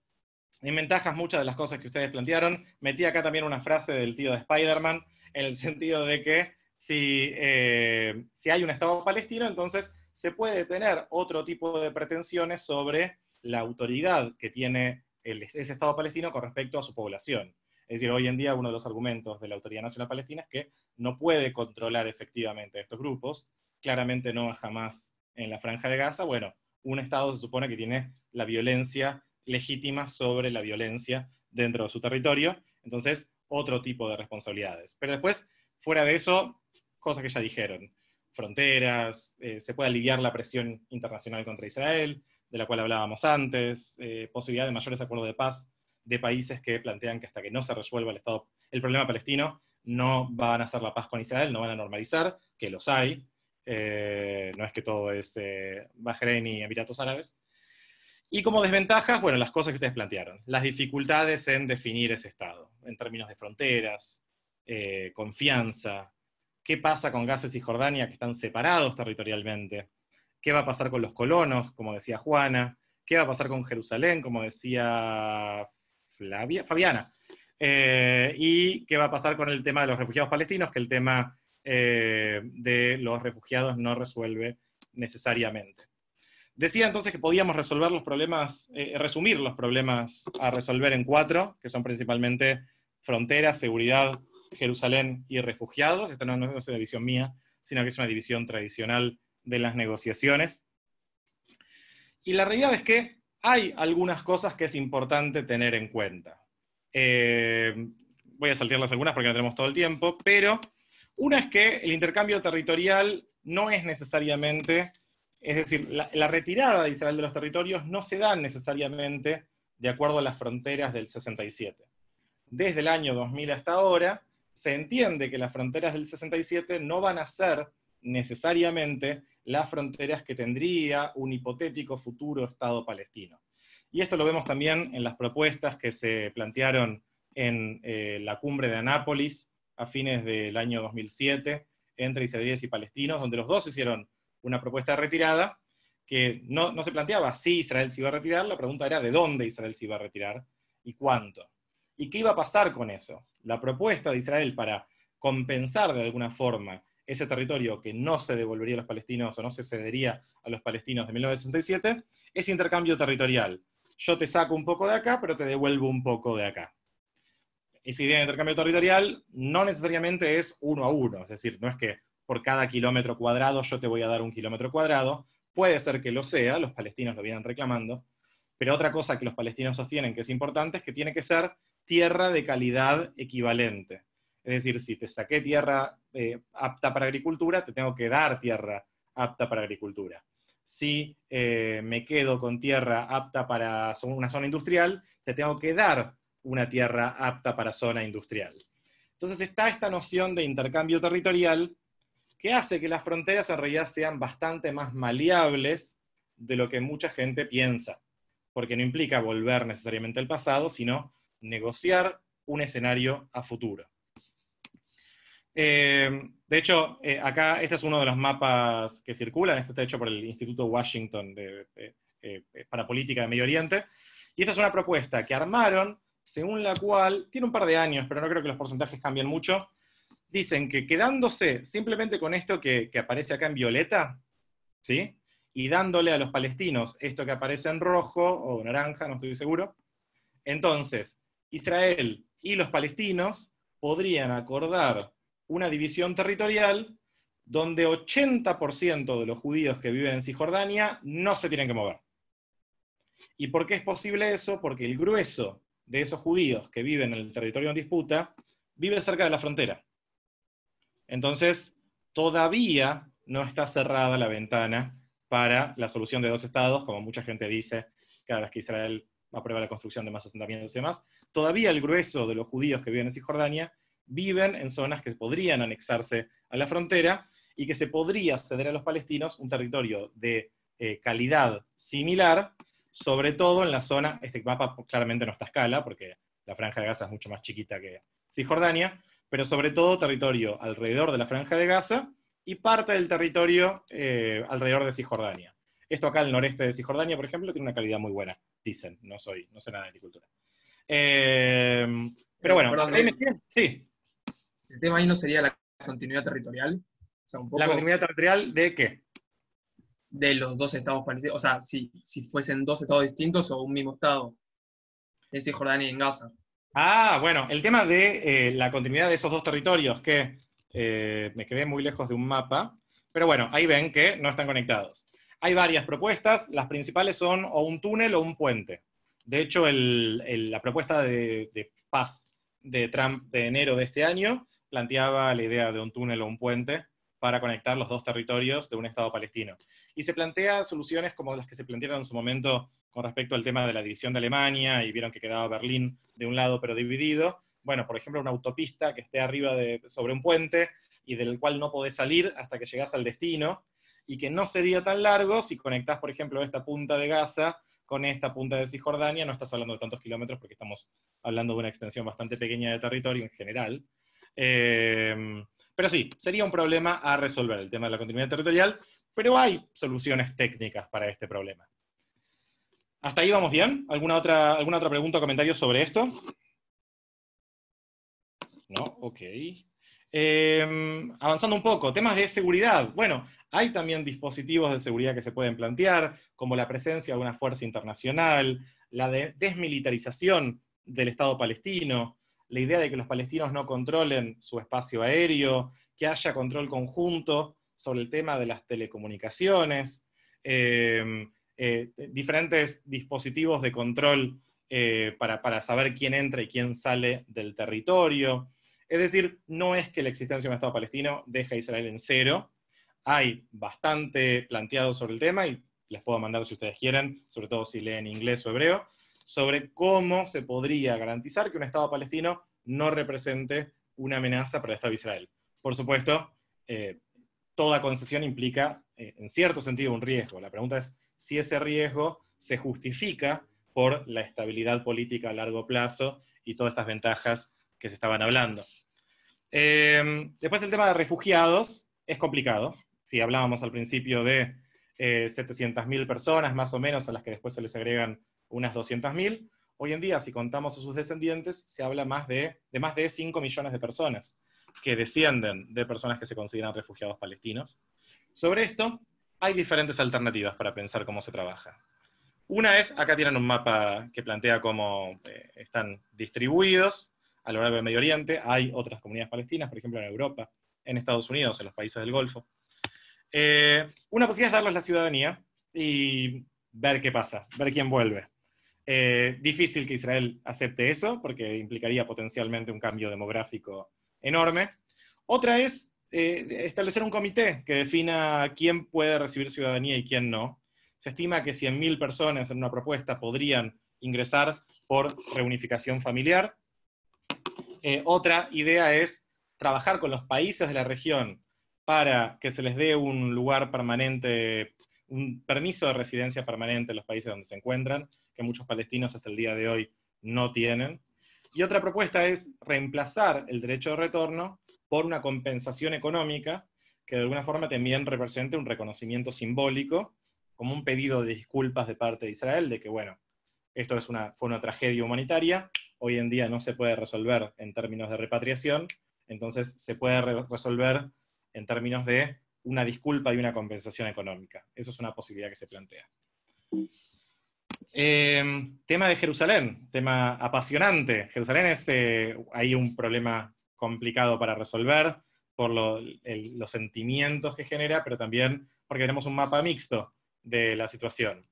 en ventajas muchas de las cosas que ustedes plantearon. Metí acá también una frase del tío de Spider-Man, en el sentido de que si hay un Estado palestino, entonces se puede tener otro tipo de pretensiones sobre la autoridad que tiene ese Estado palestino con respecto a su población. Es decir, hoy en día uno de los argumentos de la Autoridad Nacional Palestina es que no puede controlar efectivamente a estos grupos, claramente no jamás en la Franja de Gaza. Bueno, un Estado se supone que tiene la violencia legítima sobre la violencia dentro de su territorio, entonces otro tipo de responsabilidades. Pero después, fuera de eso, cosas que ya dijeron, fronteras, se puede aliviar la presión internacional contra Israel, de la cual hablábamos antes, posibilidad de mayores acuerdos de paz de países que plantean que hasta que no se resuelva el problema palestino, no van a hacer la paz con Israel, no van a normalizar, que los hay, no es que todo es Bahrein y Emiratos Árabes. Y como desventajas, bueno, las cosas que ustedes plantearon, las dificultades en definir ese Estado, en términos de fronteras, confianza, qué pasa con Gaza y Cisjordania, que están separados territorialmente, qué va a pasar con los colonos, como decía Juana, qué va a pasar con Jerusalén, como decía Fabiana, y qué va a pasar con el tema de los refugiados palestinos, que el tema de los refugiados no resuelve necesariamente. Decía entonces que podíamos resolver los problemas, resumir los problemas a resolver en 4, que son principalmente fronteras, seguridad, Jerusalén y refugiados. Esta no es una división mía, sino que es una división tradicional de las negociaciones. Y la realidad es que hay algunas cosas que es importante tener en cuenta. Voy a saltearlas algunas porque no tenemos todo el tiempo, pero una es que el intercambio territorial no es necesariamente, es decir, la retirada de Israel de los territorios no se da necesariamente de acuerdo a las fronteras del 67. Desde el año 2000 hasta ahora, se entiende que las fronteras del 67 no van a ser necesariamente las fronteras que tendría un hipotético futuro Estado palestino. Y esto lo vemos también en las propuestas que se plantearon en la cumbre de Anápolis a fines del año 2007 entre israelíes y palestinos, donde los dos hicieron una propuesta de retirada, que no se planteaba si Israel se iba a retirar, la pregunta era de dónde Israel se iba a retirar y cuánto. ¿Y qué iba a pasar con eso? La propuesta de Israel para compensar de alguna forma ese territorio que no se devolvería a los palestinos o no se cedería a los palestinos de 1967 es intercambio territorial. Yo te saco un poco de acá, pero te devuelvo un poco de acá. Esa idea de intercambio territorial no necesariamente es 1 a 1, es decir, no es que por cada kilómetro cuadrado yo te voy a dar 1 kilómetro cuadrado, puede ser que lo sea, los palestinos lo vienen reclamando, pero otra cosa que los palestinos sostienen que es importante es que tiene que ser tierra de calidad equivalente. Es decir, si te saqué tierra apta para agricultura, te tengo que dar tierra apta para agricultura. Si me quedo con tierra apta para una zona industrial, te tengo que dar una tierra apta para zona industrial. Entonces está esta noción de intercambio territorial que hace que las fronteras en realidad sean bastante más maleables de lo que mucha gente piensa, porque no implica volver necesariamente al pasado, sino negociar un escenario a futuro. De hecho, acá este es uno de los mapas que circulan, este está hecho por el Instituto Washington para Política de Medio Oriente, y esta es una propuesta que armaron, según la cual, tiene un par de años, pero no creo que los porcentajes cambien mucho, dicen que quedándose simplemente con esto que aparece acá en violeta, ¿sí? Y dándole a los palestinos esto que aparece en rojo o naranja, no estoy seguro, entonces Israel y los palestinos podrían acordar una división territorial donde 80% de los judíos que viven en Cisjordania no se tienen que mover. ¿Y por qué es posible eso? Porque el grueso de esos judíos que viven en el territorio en disputa vive cerca de la frontera. Entonces, todavía no está cerrada la ventana para la solución de 2 estados, como mucha gente dice cada vez que Israel aprueba la construcción de más asentamientos y demás. Todavía el grueso de los judíos que viven en Cisjordania viven en zonas que podrían anexarse a la frontera y que se podría ceder a los palestinos un territorio de calidad similar, sobre todo en la zona, este mapa claramente no está a escala, porque la Franja de Gaza es mucho más chiquita que Cisjordania, pero sobre todo territorio alrededor de la Franja de Gaza y parte del territorio alrededor de Cisjordania. Esto acá al noreste de Cisjordania, por ejemplo, tiene una calidad muy buena, dicen, no sé nada de agricultura. Pero bueno, sí. El tema ahí no sería la continuidad territorial. O sea, un poco ¿La continuidad territorial de qué? De los 2 estados palestinos. O sea, si fuesen 2 estados distintos o un mismo estado. En Cisjordania y en Gaza. Ah, bueno, el tema de la continuidad de esos 2 territorios, que me quedé muy lejos de un mapa, pero bueno, ahí ven que no están conectados. Hay varias propuestas, las principales son o un túnel o un puente. De hecho, la propuesta de paz de Trump de enero de este año planteaba la idea de un túnel o un puente para conectar los 2 territorios de un Estado palestino. Y se plantea soluciones como las que se plantearon en su momento con respecto al tema de la división de Alemania, y vieron que quedaba Berlín de un lado pero dividido. Bueno, por ejemplo, una autopista que esté arriba sobre un puente y del cual no podés salir hasta que llegás al destino, y que no sería tan largo si conectás, por ejemplo, esta punta de Gaza con esta punta de Cisjordania, no estás hablando de tantos kilómetros porque estamos hablando de una extensión bastante pequeña de territorio en general. Pero sí, sería un problema a resolver el tema de la continuidad territorial, pero hay soluciones técnicas para este problema. ¿Hasta ahí vamos bien? ¿Alguna otra pregunta o comentario sobre esto? No, ok. Avanzando un poco, temas de seguridad. Bueno, hay también dispositivos de seguridad que se pueden plantear, como la presencia de una fuerza internacional, la desmilitarización del Estado palestino, la idea de que los palestinos no controlen su espacio aéreo, que haya control conjunto sobre el tema de las telecomunicaciones, diferentes dispositivos de control para saber quién entra y quién sale del territorio. Es decir, no es que la existencia de un Estado palestino deje a Israel en cero. Hay bastante planteado sobre el tema, y les puedo mandar si ustedes quieren, sobre todo si leen inglés o hebreo, sobre cómo se podría garantizar que un Estado palestino no represente una amenaza para el Estado de Israel. Por supuesto, toda concesión implica en cierto sentido, un riesgo. La pregunta es si ese riesgo se justifica por la estabilidad política a largo plazo y todas estas ventajas que se estaban hablando. Después el tema de refugiados es complicado. Si hablábamos al principio de 700.000 personas, más o menos, a las que después se les agregan unas 200.000, hoy en día, si contamos a sus descendientes, se habla de más de 5 millones de personas que descienden de personas que se consideran refugiados palestinos. Sobre esto, hay diferentes alternativas para pensar cómo se trabaja. Una es, acá tienen un mapa que plantea cómo están distribuidos a lo largo del Medio Oriente. Hay otras comunidades palestinas, por ejemplo en Europa, en Estados Unidos, en los países del Golfo. Una posibilidad es darles la ciudadanía y ver qué pasa, ver quién vuelve. Difícil que Israel acepte eso, porque implicaría potencialmente un cambio demográfico enorme. Otra es establecer un comité que defina quién puede recibir ciudadanía y quién no. Se estima que 100.000 personas en una propuesta podrían ingresar por reunificación familiar. Otra idea es trabajar con los países de la región para que se les dé un lugar permanente, un permiso de residencia permanente en los países donde se encuentran, que muchos palestinos hasta el día de hoy no tienen. Y otra propuesta es reemplazar el derecho de retorno por una compensación económica que de alguna forma también represente un reconocimiento simbólico, como un pedido de disculpas de parte de Israel, de que, bueno, esto fue una tragedia humanitaria, hoy en día no se puede resolver en términos de repatriación, entonces se puede resolver en términos de una disculpa y una compensación económica. Eso es una posibilidad que se plantea. Tema de Jerusalén, tema apasionante. Jerusalén hay un problema complicado para resolver por los sentimientos que genera, pero también porque tenemos un mapa mixto de la situación.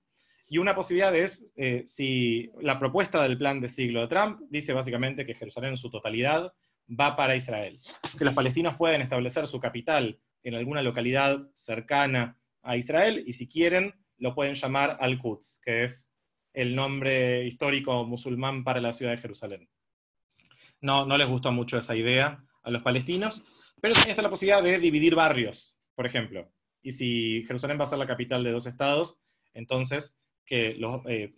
Y una posibilidad es, si la propuesta del plan de siglo de Trump dice básicamente que Jerusalén en su totalidad va para Israel, que los palestinos pueden establecer su capital en alguna localidad cercana a Israel, y si quieren, lo pueden llamar Al-Quds, que es el nombre histórico musulmán para la ciudad de Jerusalén. No les gustó mucho esa idea a los palestinos, pero también está la posibilidad de dividir barrios, por ejemplo. Y si Jerusalén va a ser la capital de 2 estados, entonces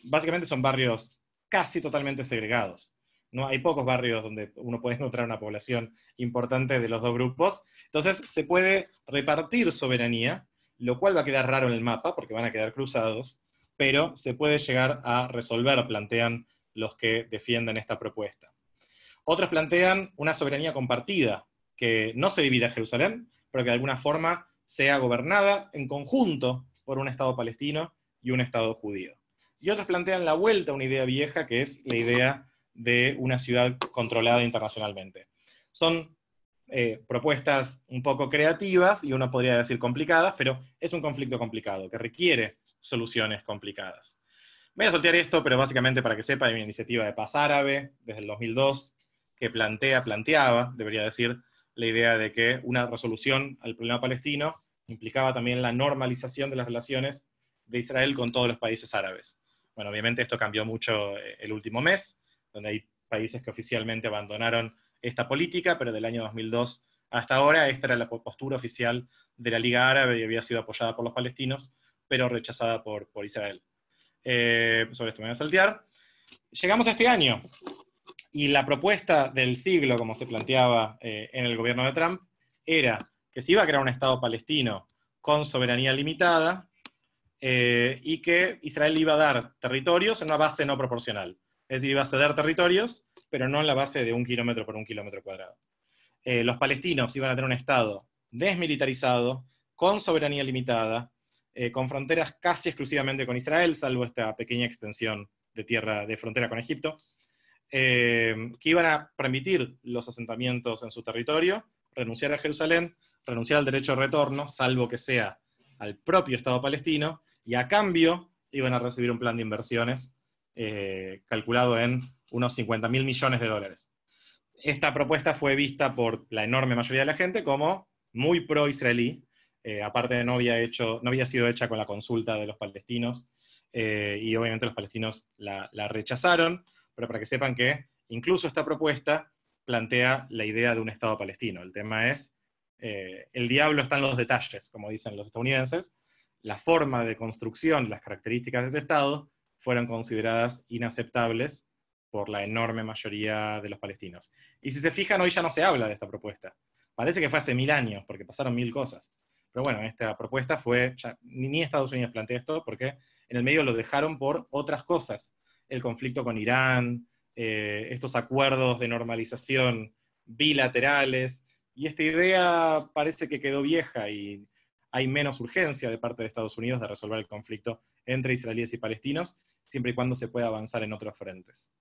básicamente son barrios casi totalmente segregados. ¿No? Hay pocos barrios donde uno puede encontrar una población importante de los dos grupos. Entonces se puede repartir soberanía, lo cual va a quedar raro en el mapa, porque van a quedar cruzados, pero se puede llegar a resolver, plantean los que defienden esta propuesta. Otros plantean una soberanía compartida, que no se divida Jerusalén, pero que de alguna forma sea gobernada en conjunto por un Estado palestino y un Estado judío. Y otros plantean la vuelta a una idea vieja, que es la idea de una ciudad controlada internacionalmente. Son propuestas un poco creativas, y uno podría decir complicadas, pero es un conflicto complicado, que requiere soluciones complicadas. Voy a saltear pero básicamente para que sepa, hay una iniciativa de paz árabe desde el 2002, que planteaba, debería decir, la idea de que una resolución al problema palestino implicaba también la normalización de las relaciones de Israel con todos los países árabes. Bueno, obviamente esto cambió mucho el último mes, donde hay países que oficialmente abandonaron esta política, pero del año 2002 hasta ahora esta era la postura oficial de la Liga Árabe y había sido apoyada por los palestinos, pero rechazada por Israel. Sobre esto me voy a saltear. Llegamos a este año, y la propuesta del siglo, como se planteaba en el gobierno de Trump, era que se iba a crear un Estado palestino con soberanía limitada, y que Israel iba a dar territorios en una base no proporcional. Es decir, iba a ceder territorios, pero no en la base de 1 kilómetro por 1 kilómetro cuadrado. Los palestinos iban a tener un Estado desmilitarizado, con soberanía limitada, con fronteras casi exclusivamente con Israel, salvo esta pequeña extensión de tierra de frontera con Egipto, que iban a permitir los asentamientos en su territorio, renunciar a Jerusalén, renunciar al derecho de retorno, salvo que sea al propio Estado palestino, y a cambio iban a recibir un plan de inversiones calculado en unos 50.000 millones de dólares. Esta propuesta fue vista por la enorme mayoría de la gente como muy pro-israelí, aparte no había sido hecha con la consulta de los palestinos, y obviamente los palestinos la rechazaron, pero para que sepan que incluso esta propuesta plantea la idea de un Estado palestino. El tema es, el diablo está en los detalles, como dicen los estadounidenses, la forma de construcción, las características de ese Estado, fueron consideradas inaceptables por la enorme mayoría de los palestinos. Y si se fijan, hoy ya no se habla de esta propuesta. Parece que fue hace 1000 años, porque pasaron 1000 cosas. Pero bueno, esta propuesta fue, ya, ni Estados Unidos plantea esto, porque en el medio lo dejaron por otras cosas. El conflicto con Irán, estos acuerdos de normalización bilaterales, y esta idea parece que quedó vieja y hay menos urgencia de parte de Estados Unidos de resolver el conflicto entre israelíes y palestinos, siempre y cuando se pueda avanzar en otros frentes.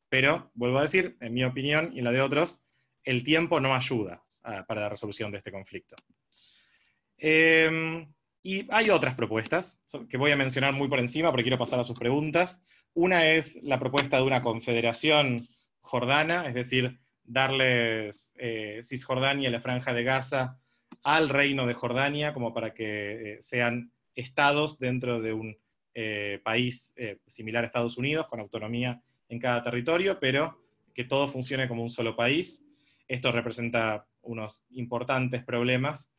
Pero, vuelvo a decir, en mi opinión y en la de otros, el tiempo no ayuda para la resolución de este conflicto. Y hay otras propuestas que voy a mencionar muy por encima porque quiero pasar a sus preguntas. Una es la propuesta de una confederación jordana, es decir, darles Cisjordania y la Franja de Gaza al Reino de Jordania como para que sean estados dentro de un país similar a Estados Unidos, con autonomía en cada territorio, pero que todo funcione como un solo país. Esto representa unos importantes problemas,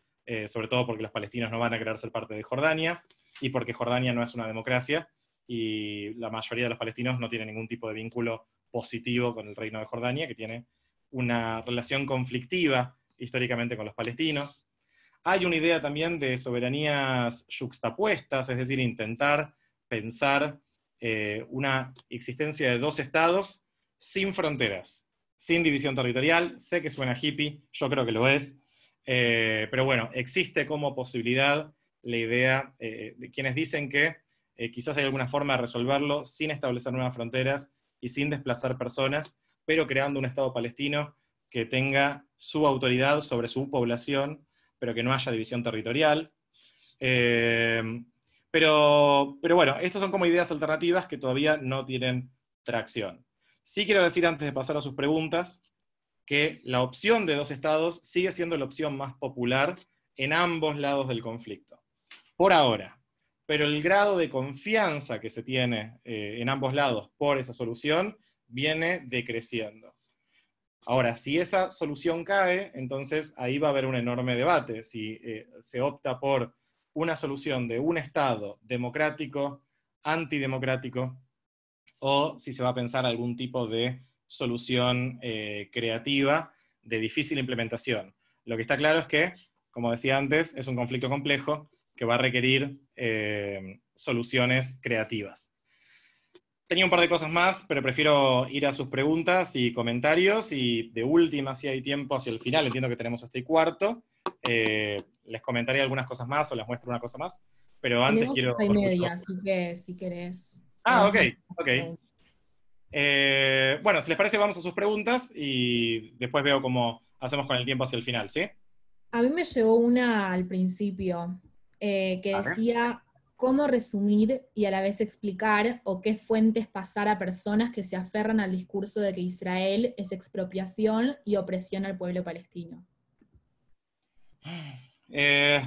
sobre todo porque los palestinos no van a querer ser parte de Jordania, y porque Jordania no es una democracia, y la mayoría de los palestinos no tienen ningún tipo de vínculo positivo con el Reino de Jordania, que tiene una relación conflictiva históricamente con los palestinos. Hay una idea también de soberanías yuxtapuestas, es decir, intentar pensar una existencia de dos estados sin fronteras, sin división territorial. Sé que suena hippie, yo creo que lo es, pero bueno, existe como posibilidad la idea de quienes dicen que quizás hay alguna forma de resolverlo sin establecer nuevas fronteras y sin desplazar personas, pero creando un Estado palestino que tenga su autoridad sobre su población, pero que no haya división territorial. Pero bueno, estas son como ideas alternativas que todavía no tienen tracción. Sí quiero decir, antes de pasar a sus preguntas, que la opción de dos estados sigue siendo la opción más popular en ambos lados del conflicto. Por ahora. Pero el grado de confianza que se tiene en ambos lados por esa solución viene decreciendo. Ahora, si esa solución cae, entonces ahí va a haber un enorme debate. Si se opta por una solución de un Estado democrático, antidemocrático, o si se va a pensar algún tipo de solución creativa de difícil implementación. Lo que está claro es que, como decía antes, es un conflicto complejo que va a requerir soluciones creativas. Tenía un par de cosas más, pero prefiero ir a sus preguntas y comentarios, y de última, si hay tiempo, hacia el final, entiendo que tenemos hasta el cuarto, les comentaré algunas cosas más o les muestro una cosa más, pero antes Tenemos quiero... hasta y media, así que si querés... ok. Bueno, si les parece, vamos a sus preguntas y después veo cómo hacemos con el tiempo hacia el final, ¿sí? A mí me llegó una al principio, que decía cómo resumir y a la vez explicar o qué fuentes pasar a personas que se aferran al discurso de que Israel es expropiación y opresión al pueblo palestino. Qué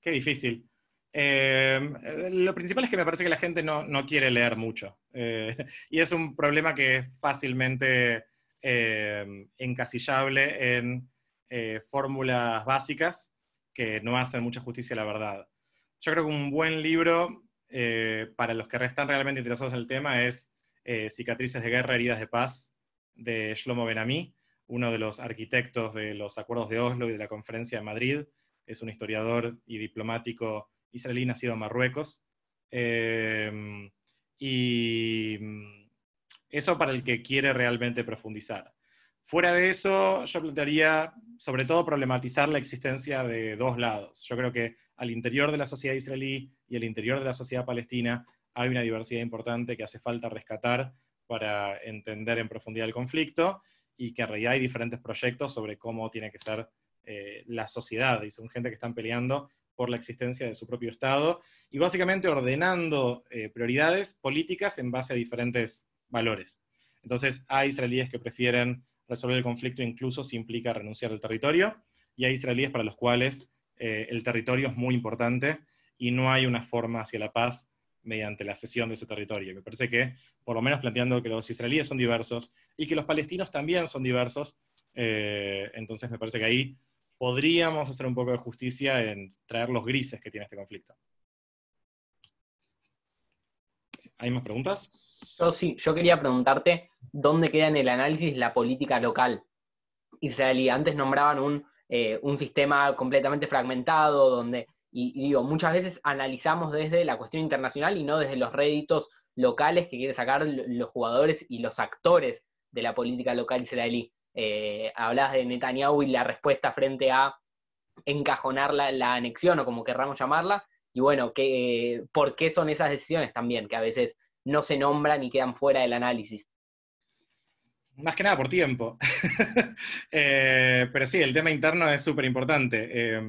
difísil. Lo principal es que me parece que la gente no quiere leer mucho. Y es un problema que es fácilmente encasillable en fórmulas básicas que no hacen mucha justicia a la verdad. Yo creo que un buen libro para los que están realmente interesados en el tema es Cicatrices de guerra, heridas de paz, de Shlomo Ben-Ami, uno de los arquitectos de los acuerdos de Oslo y de la Conferencia de Madrid. Es un historiador y diplomático israelí nacido en Marruecos. Y eso para el que quiere realmente profundizar. Fuera de eso, yo plantearía, sobre todo, problematizar la existencia de dos lados. Yo creo que al interior de la sociedad israelí y al interior de la sociedad palestina hay una diversidad importante que hace falta rescatar para entender en profundidad el conflicto, y que en realidad hay diferentes proyectos sobre cómo tiene que ser la sociedad, y son gente que están peleando por la existencia de su propio Estado, y básicamente ordenando prioridades políticas en base a diferentes valores. Entonces hay israelíes que prefieren resolver el conflicto incluso si implica renunciar al territorio, y hay israelíes para los cuales el territorio es muy importante y no hay una forma hacia la paz mediante la cesión de ese territorio. Me parece que, por lo menos planteando que los israelíes son diversos y que los palestinos también son diversos, entonces me parece que ahí podríamos hacer un poco de justicia en traer los grises que tiene este conflicto. ¿Hay más preguntas? Yo quería preguntarte dónde queda en el análisis la política local israelí. Antes nombraban un sistema completamente fragmentado, donde, y digo, muchas veces analizamos desde la cuestión internacional y no desde los réditos locales que quieren sacar los jugadores y los actores de la política local israelí. Hablabas de Netanyahu y la respuesta frente a encajonar la anexión, o como querramos llamarla, y bueno, ¿por qué son esas decisiones también, que a veces no se nombran y quedan fuera del análisis? Más que nada por tiempo. Pero sí, el tema interno es súper importante.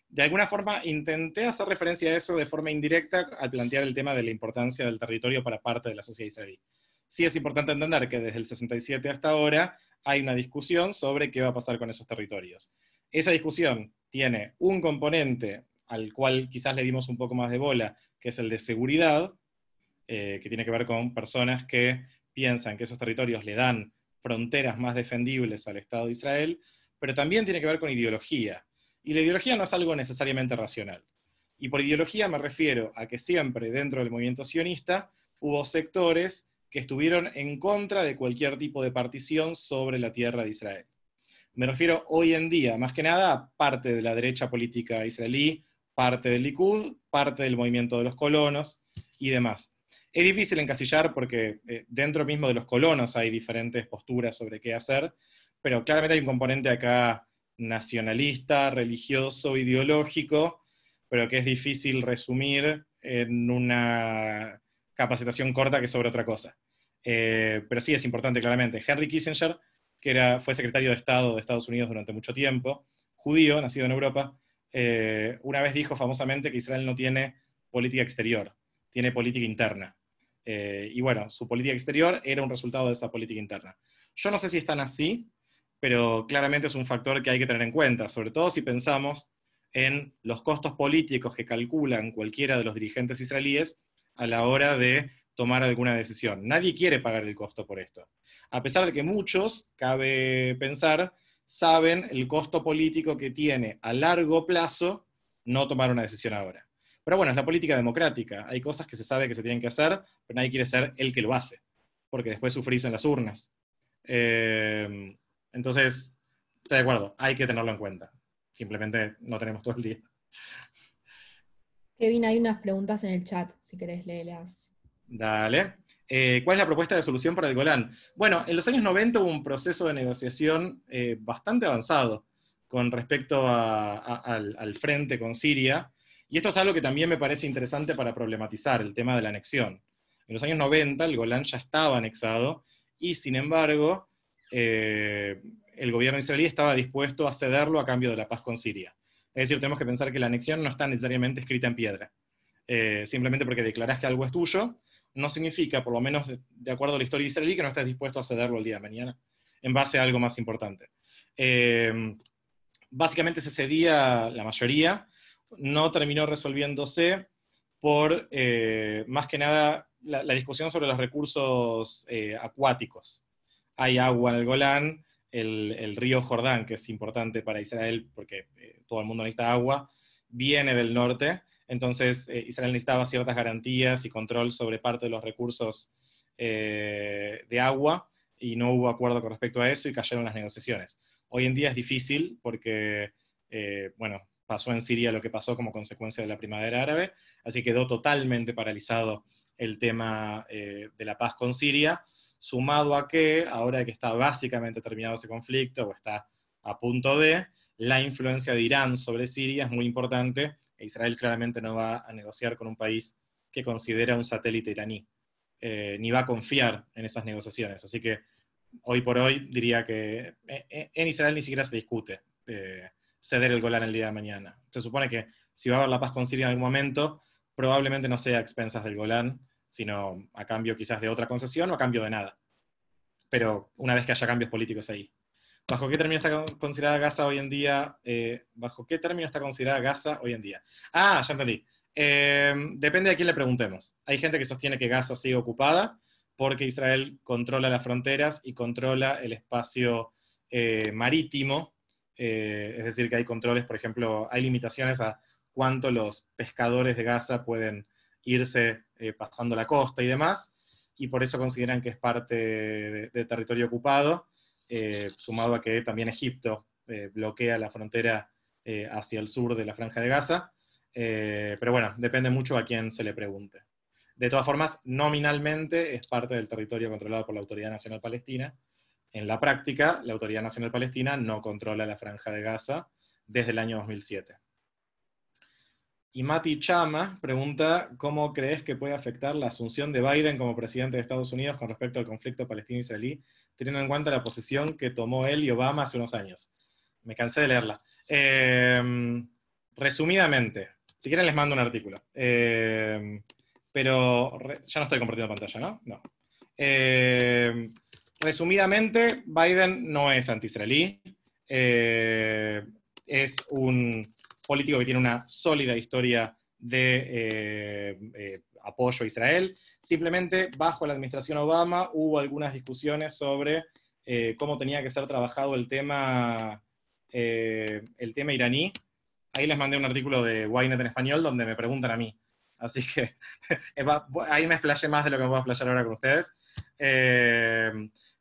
De alguna forma intenté hacer referencia a eso de forma indirecta al plantear el tema de la importancia del territorio para parte de la sociedad israelí. Sí es importante entender que desde el 67 hasta ahora hay una discusión sobre qué va a pasar con esos territorios. Esa discusión tiene un componente al cual quizás le dimos un poco más de bola, que es el de seguridad, que tiene que ver con personas que piensan que esos territorios le dan fronteras más defendibles al Estado de Israel, pero también tiene que ver con ideología. Y la ideología no es algo necesariamente racional. Y por ideología me refiero a que siempre dentro del movimiento sionista hubo sectores que estuvieron en contra de cualquier tipo de partición sobre la tierra de Israel. Me refiero hoy en día, más que nada, a parte de la derecha política israelí, parte del Likud, parte del movimiento de los colonos y demás. Es difícil encasillar porque dentro mismo de los colonos hay diferentes posturas sobre qué hacer, pero claramente hay un componente acá nacionalista, religioso, ideológico, pero que es difícil resumir en una capacitación corta que sobre otra cosa. Pero sí es importante claramente. Henry Kissinger, que fue secretario de Estado de Estados Unidos durante mucho tiempo, judío, nacido en Europa, una vez dijo famosamente que Israel no tiene política exterior, tiene política interna. Y bueno, su política exterior era un resultado de esa política interna. Yo no sé si están así, pero claramente es un factor que hay que tener en cuenta, sobre todo si pensamos en los costos políticos que calculan cualquiera de los dirigentes israelíes a la hora de tomar alguna decisión. Nadie quiere pagar el costo por esto. A pesar de que muchos, cabe pensar, saben el costo político que tiene a largo plazo no tomar una decisión ahora. Pero bueno, es la política democrática. Hay cosas que se sabe que se tienen que hacer, pero nadie quiere ser el que lo hace, porque después sufrís en las urnas. Entonces, estoy de acuerdo, hay que tenerlo en cuenta. Simplemente no tenemos todo el día. Kevin, hay unas preguntas en el chat, si querés léelas. Dale. ¿Cuál es la propuesta de solución para el Golán? Bueno, en los años 90 hubo un proceso de negociación bastante avanzado con respecto al frente con Siria, y esto es algo que también me parece interesante para problematizar, el tema de la anexión. En los años 90 el Golán ya estaba anexado, y sin embargo, el gobierno israelí estaba dispuesto a cederlo a cambio de la paz con Siria. Es decir, tenemos que pensar que la anexión no está necesariamente escrita en piedra. Simplemente porque declarás que algo es tuyo, no significa, por lo menos de acuerdo a la historia israelí, que no estés dispuesto a cederlo el día de mañana, en base a algo más importante. Básicamente se cedía la mayoría, no terminó resolviéndose por, más que nada, la discusión sobre los recursos acuáticos. Hay agua en el Golán, el río Jordán, que es importante para Israel porque todo el mundo necesita agua, viene del norte. Entonces Israel necesitaba ciertas garantías y control sobre parte de los recursos de agua, y no hubo acuerdo con respecto a eso y cayeron las negociaciones. Hoy en día es difícil porque, bueno, pasó en Siria lo que pasó como consecuencia de la primavera árabe, así quedó totalmente paralizado el tema de la paz con Siria, sumado a que, ahora que está básicamente terminado ese conflicto, o está a punto de, la influencia de Irán sobre Siria es muy importante. Israel claramente no va a negociar con un país que considera un satélite iraní, ni va a confiar en esas negociaciones. Así que hoy por hoy diría que en Israel ni siquiera se discute ceder el Golán el día de mañana. Se supone que si va a haber la paz con Siria en algún momento, probablemente no sea a expensas del Golán, sino a cambio quizás de otra concesión o a cambio de nada. Pero una vez que haya cambios políticos ahí. ¿Bajo qué término está considerada Gaza hoy en día? ¿Bajo qué término está considerada Gaza hoy en día? Ah, ya entendí. Depende de a quién le preguntemos. Hay gente que sostiene que Gaza sigue ocupada porque Israel controla las fronteras y controla el espacio marítimo. Es decir, que hay controles, por ejemplo, hay limitaciones a cuánto los pescadores de Gaza pueden irse pasando la costa y demás, y por eso consideran que es parte de territorio ocupado, sumado a que también Egipto bloquea la frontera hacia el sur de la Franja de Gaza, pero bueno, depende mucho a quién se le pregunte. De todas formas, nominalmente es parte del territorio controlado por la Autoridad Nacional Palestina. En la práctica, la Autoridad Nacional Palestina no controla la Franja de Gaza desde el año 2007. Y Mati Chama pregunta, ¿cómo crees que puede afectar la asunción de Biden como presidente de Estados Unidos con respecto al conflicto palestino-israelí, teniendo en cuenta la posición que tomó él y Obama hace unos años? Me cansé de leerla. Resumidamente, si quieren les mando un artículo. Pero ya no estoy compartiendo pantalla, ¿no? No. Resumidamente, Biden no es anti-israelí. Es un político que tiene una sólida historia de apoyo a Israel. Simplemente, bajo la administración Obama, hubo algunas discusiones sobre cómo tenía que ser trabajado el tema iraní. Ahí les mandé un artículo de Ynet en español donde me preguntan a mí. Así que ahí me explayé más de lo que me voy a explayar ahora con ustedes.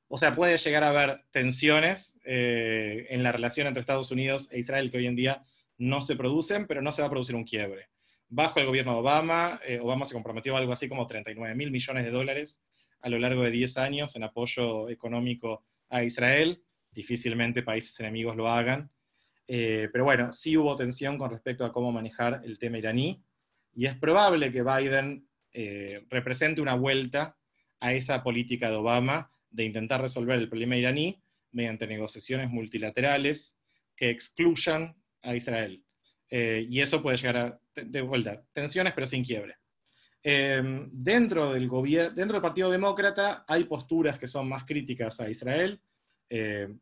O sea, puede llegar a haber tensiones en la relación entre Estados Unidos e Israel que hoy en día no se producen, pero no se va a producir un quiebre. Bajo el gobierno de Obama, Obama se comprometió a algo así como 39.000 millones de dólares a lo largo de 10 años en apoyo económico a Israel. Difícilmente países enemigos lo hagan. Pero bueno, sí hubo tensión con respecto a cómo manejar el tema iraní. Y es probable que Biden represente una vuelta a esa política de Obama de intentar resolver el problema iraní mediante negociaciones multilaterales que excluyan a Israel. Y eso puede llegar a, de vuelta, tensiones pero sin quiebre. Dentro del Partido Demócrata hay posturas que son más críticas a Israel,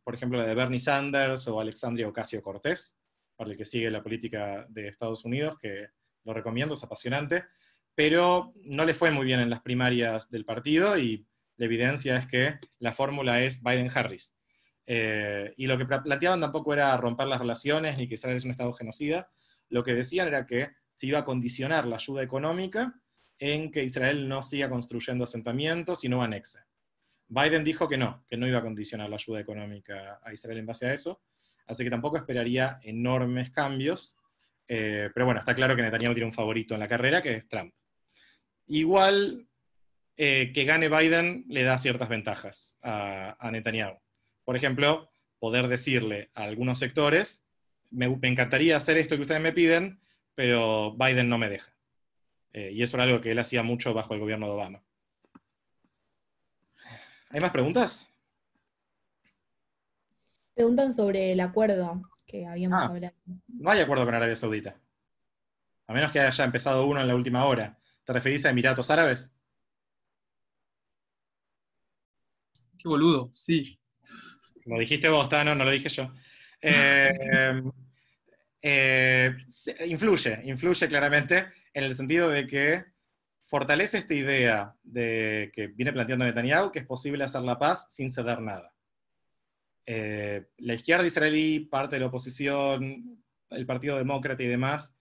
por ejemplo la de Bernie Sanders o Alexandria Ocasio-Cortez, para el que sigue la política de Estados Unidos, que lo recomiendo, es apasionante, pero no le fue muy bien en las primarias del partido y la evidencia es que la fórmula es Biden-Harris. Y lo que planteaban tampoco era romper las relaciones ni que Israel es un estado genocida, lo que decían era que se iba a condicionar la ayuda económica en que Israel no siga construyendo asentamientos y no anexe. Biden dijo que no iba a condicionar la ayuda económica a Israel en base a eso, así que tampoco esperaría enormes cambios. Pero bueno, está claro que Netanyahu tiene un favorito en la carrera, que es Trump. Igual que gane Biden le da ciertas ventajas a Netanyahu. Por ejemplo, poder decirle a algunos sectores, me encantaría hacer esto que ustedes me piden, pero Biden no me deja. Y eso era algo que él hacía mucho bajo el gobierno de Obama. ¿Hay más preguntas? Preguntan sobre el acuerdo que habíamos hablado. No hay acuerdo con Arabia Saudita. A menos que haya empezado uno en la última hora. ¿Te referís a Emiratos Árabes? Qué boludo, sí. Lo dijiste vos, Tano, no lo dije yo. Influye claramente en el sentido de que fortalece esta idea de que viene planteando Netanyahu, que es posible hacer la paz sin ceder nada. La izquierda israelí, parte de la oposición, el Partido Demócrata y demás,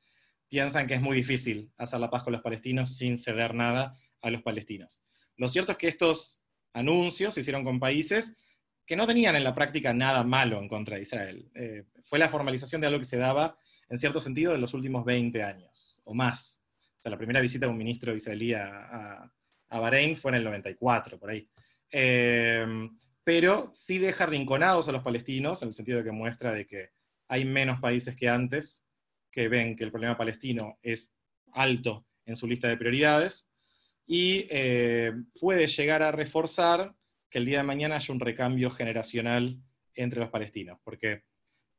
piensan que es muy difícil hacer la paz con los palestinos sin ceder nada a los palestinos. Lo cierto es que estos anuncios se hicieron con países que no tenían en la práctica nada malo en contra de Israel. Fue la formalización de algo que se daba, en cierto sentido, en los últimos 20 años, o más. O sea, la primera visita de un ministro israelí a Bahrein fue en el 94, por ahí. Pero sí deja arrinconados a los palestinos, en el sentido de que muestra de que hay menos países que antes que ven que el problema palestino es alto en su lista de prioridades, y puede llegar a reforzar que el día de mañana haya un recambio generacional entre los palestinos. Porque,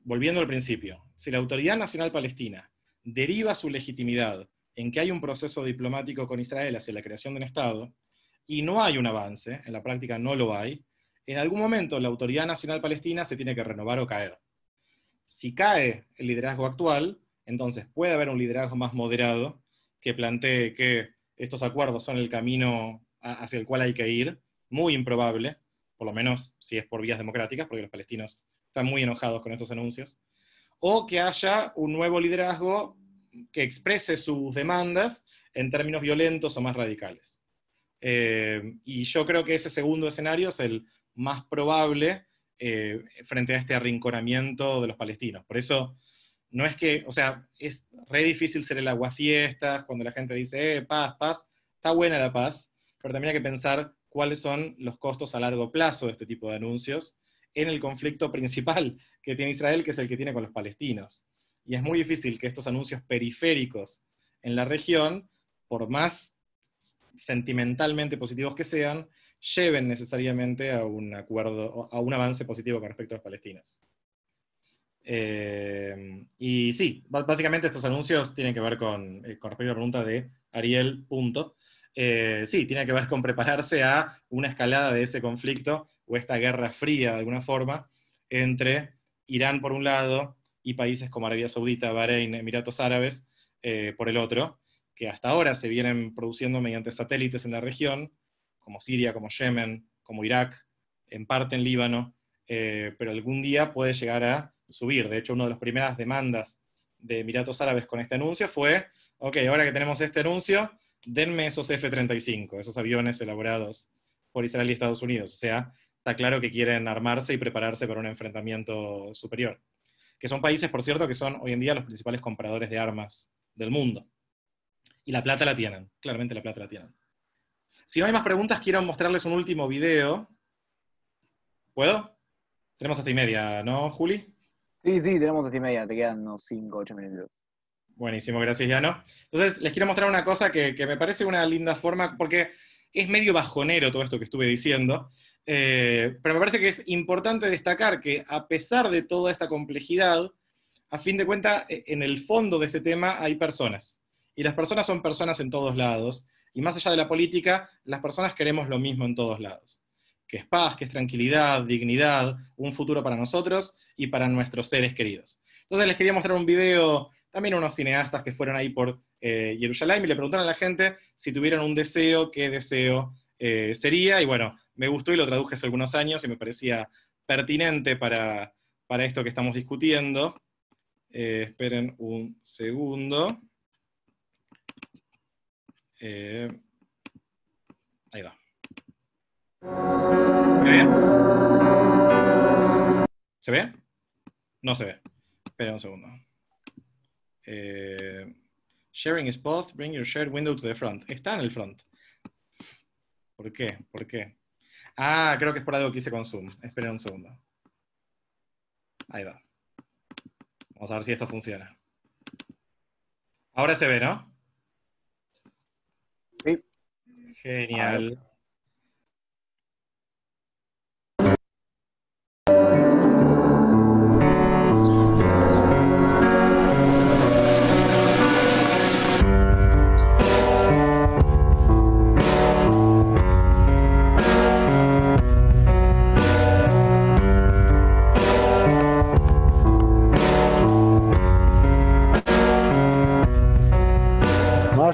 volviendo al principio, si la Autoridad Nacional Palestina deriva su legitimidad en que hay un proceso diplomático con Israel hacia la creación de un Estado, y no hay un avance, en la práctica no lo hay, en algún momento la Autoridad Nacional Palestina se tiene que renovar o caer. Si cae el liderazgo actual, entonces puede haber un liderazgo más moderado que plantee que estos acuerdos son el camino hacia el cual hay que ir, muy improbable, por lo menos si es por vías democráticas, porque los palestinos están muy enojados con estos anuncios, o que haya un nuevo liderazgo que exprese sus demandas en términos violentos o más radicales. Y yo creo que ese segundo escenario es el más probable frente a este arrinconamiento de los palestinos. Por eso, no es que, o sea, es re difícil ser el aguafiestas cuando la gente dice, paz, paz, está buena la paz, pero también hay que pensar cuáles son los costos a largo plazo de este tipo de anuncios en el conflicto principal que tiene Israel, que es el que tiene con los palestinos. Y es muy difícil que estos anuncios periféricos en la región, por más sentimentalmente positivos que sean, lleven necesariamente a un acuerdo, a un avance positivo con respecto a los palestinos. Y sí, básicamente estos anuncios tienen que ver con respecto a la pregunta de Ariel, punto. Sí, tiene que ver con prepararse a una escalada de ese conflicto, o esta guerra fría de alguna forma, entre Irán por un lado, y países como Arabia Saudita, Bahrein, Emiratos Árabes, por el otro, que hasta ahora se vienen produciendo mediante satélites en la región, como Siria, como Yemen, como Irak, en parte en Líbano, pero algún día puede llegar a subir. De hecho, una de las primeras demandas de Emiratos Árabes con este anuncio fue, ok, ahora que tenemos este anuncio, denme esos F-35, esos aviones elaborados por Israel y Estados Unidos. O sea, está claro que quieren armarse y prepararse para un enfrentamiento superior. Que son países, por cierto, que son hoy en día los principales compradores de armas del mundo. Y la plata la tienen, claramente la plata la tienen. Si no hay más preguntas, quiero mostrarles un último video. ¿Puedo? Tenemos hasta y media, ¿no, Juli? Sí, tenemos hasta y media, te quedan unos 5 o 8 minutos. Buenísimo, gracias, Yano. Entonces, les quiero mostrar una cosa que me parece una linda forma, porque es medio bajonero todo esto que estuve diciendo, pero me parece que es importante destacar que a pesar de toda esta complejidad, a fin de cuentas, en el fondo de este tema hay personas. Y las personas son personas en todos lados, y más allá de la política, las personas queremos lo mismo en todos lados. Que es paz, que es tranquilidad, dignidad, un futuro para nosotros y para nuestros seres queridos. Entonces les quería mostrar un video, también unos cineastas que fueron ahí por Jerusalén, y le preguntaron a la gente si tuvieran un deseo, qué deseo sería, y bueno, me gustó y lo traduje hace algunos años, y me parecía pertinente para esto que estamos discutiendo. Esperen un segundo. Ahí va. ¿Se ve? ¿Se ve? No se ve. Espera un segundo. Sharing is paused. Bring your shared window to the front. Está en el front. ¿Por qué? ¿Por qué? Ah, creo que es por algo que hice con Zoom. Esperen un segundo. Ahí va. Vamos a ver si esto funciona. Ahora se ve, ¿no? Sí. Genial.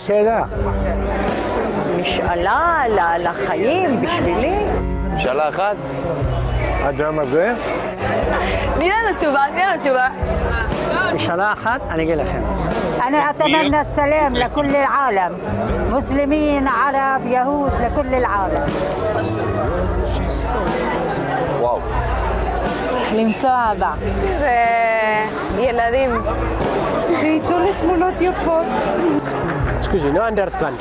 שאלה. משאלה לחיים בשבילי. שאלה אחת? עד היום הזה? תני לנו תשובה. משאלה אחת, אני אגיד לכם. أنا أتمنى السلام لكل العالم مسلمين عرب يهود لكل العالم. וואו. למצוא אהבה. ילדים. שיצאו לתמונות יפות. Scusi, no understand.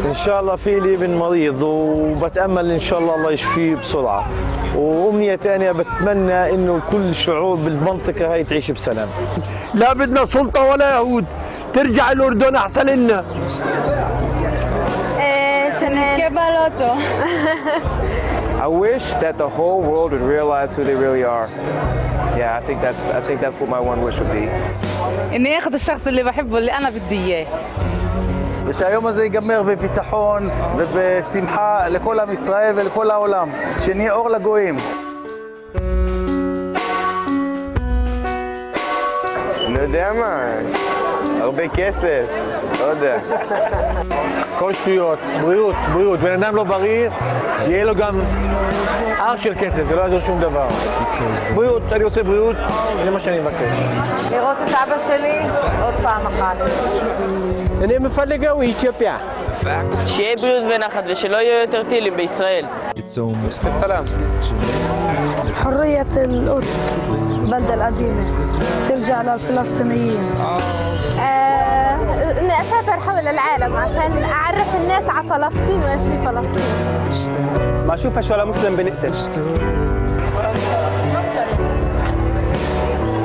ان شاء الله في لي ابن مريض وبتامل ان شاء الله يشفيه بسرعه وامنيه ثانيه بتمنى انه كل الشعوب بالمنطقه هاي تعيش بسلام. لا بدنا سلطه ولا يهود، ترجع الاردن احسن لنا. שנזכה בלוטו. I wish that the whole world would realize who they really are. Yeah, I think that's what my one wish would be. إني آخذ الشخص اللي بحبه اللي أنا بدي إياه. ושהיום הזה ייגמר בביטחון ובשמחה לכל עם ישראל ולכל העולם. שנהיה אור לגויים. לא יודע מה, הרבה כסף, לא יודע. כל שטויות, בריאות. בן אדם לא בריא, יהיה לו גם הר של כסף, זה לא יעזור שום דבר. בריאות, אני עושה בריאות, זה מה שאני מבקש. לראות את אבא שלי עוד פעם אחת. אני מפלגה ואתיופיה. שיהיה בריאות ונחת ושלא יהיו יותר טילים בישראל. السلام. حرية القدس البلدة القديمة ترجع للفلسطينيين. إني أسافر حول العالم عشان أعرف الناس على فلسطين وإيش هي فلسطين. ما أشوفش ولا مسلم بنقتل.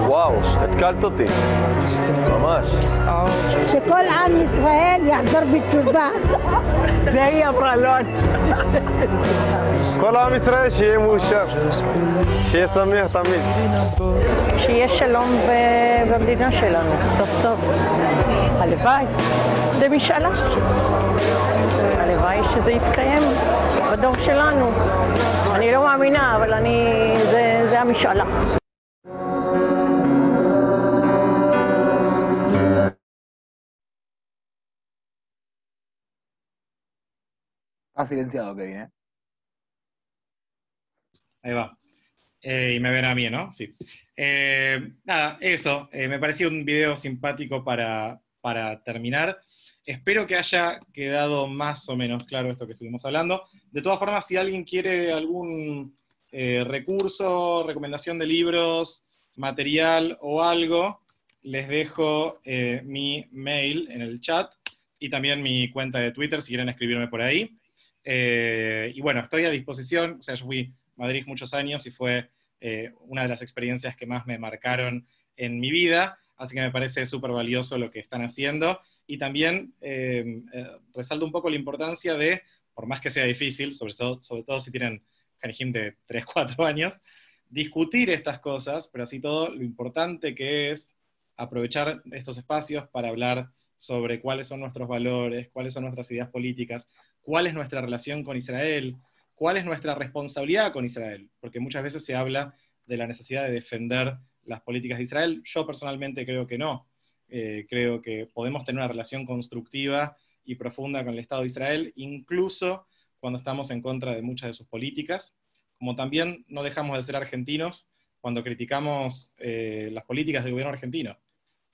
واو اتكلتطي ماماش שכל עם ישראל יחזור בתשובה. זה היא אמרה לא כל עם ישראל שיהיה מאושר, שיהיה שמח תמיד, שיהיה שלום במדינה שלנו סוף סוף. הלוואי, זה משאלה, הלוואי שזה יתקיים בדור שלנו. אני לא מאמינה, אבל זה המשאלה. Ha silenciado, Kevin, ¿eh? Ahí va. Y me ven a mí, ¿no? Sí. Nada, eso. Me pareció un video simpático para terminar. Espero que haya quedado más o menos claro esto que estuvimos hablando. De todas formas, si alguien quiere algún recurso, recomendación de libros, material o algo, les dejo mi mail en el chat y también mi cuenta de Twitter si quieren escribirme por ahí. Y bueno, estoy a disposición. O sea, yo fui a Madrid muchos años y fue una de las experiencias que más me marcaron en mi vida, así que me parece súper valioso lo que están haciendo. Y también resalto un poco la importancia de, por más que sea difícil, sobre todo si tienen Janijim de 3, 4 años, discutir estas cosas, pero así todo lo importante que es aprovechar estos espacios para hablar sobre cuáles son nuestros valores, cuáles son nuestras ideas políticas, cuál es nuestra relación con Israel, cuál es nuestra responsabilidad con Israel, porque muchas veces se habla de la necesidad de defender las políticas de Israel. Yo personalmente creo que no. Creo que podemos tener una relación constructiva y profunda con el Estado de Israel, incluso cuando estamos en contra de muchas de sus políticas, como también no dejamos de ser argentinos cuando criticamos las políticas del gobierno argentino.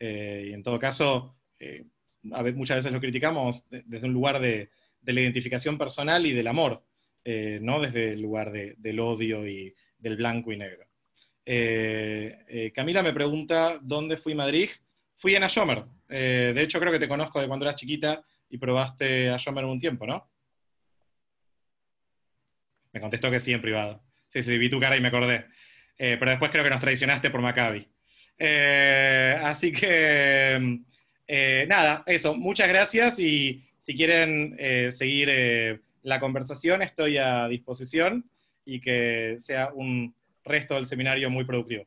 Y en todo caso, muchas veces lo criticamos desde un lugar de la identificación personal y del amor, no desde el lugar del odio y del blanco y negro. Camila me pregunta dónde fui Madrid. Fui en Ayomer. De hecho, creo que te conozco de cuando eras chiquita y probaste Ayomer un tiempo, ¿no? Me contestó que sí en privado. Sí, vi tu cara y me acordé. Pero después creo que nos traicionaste por Maccabi. Así que, nada, eso. Muchas gracias y si quieren seguir la conversación, estoy a disposición y que sea un resto del seminario muy productivo.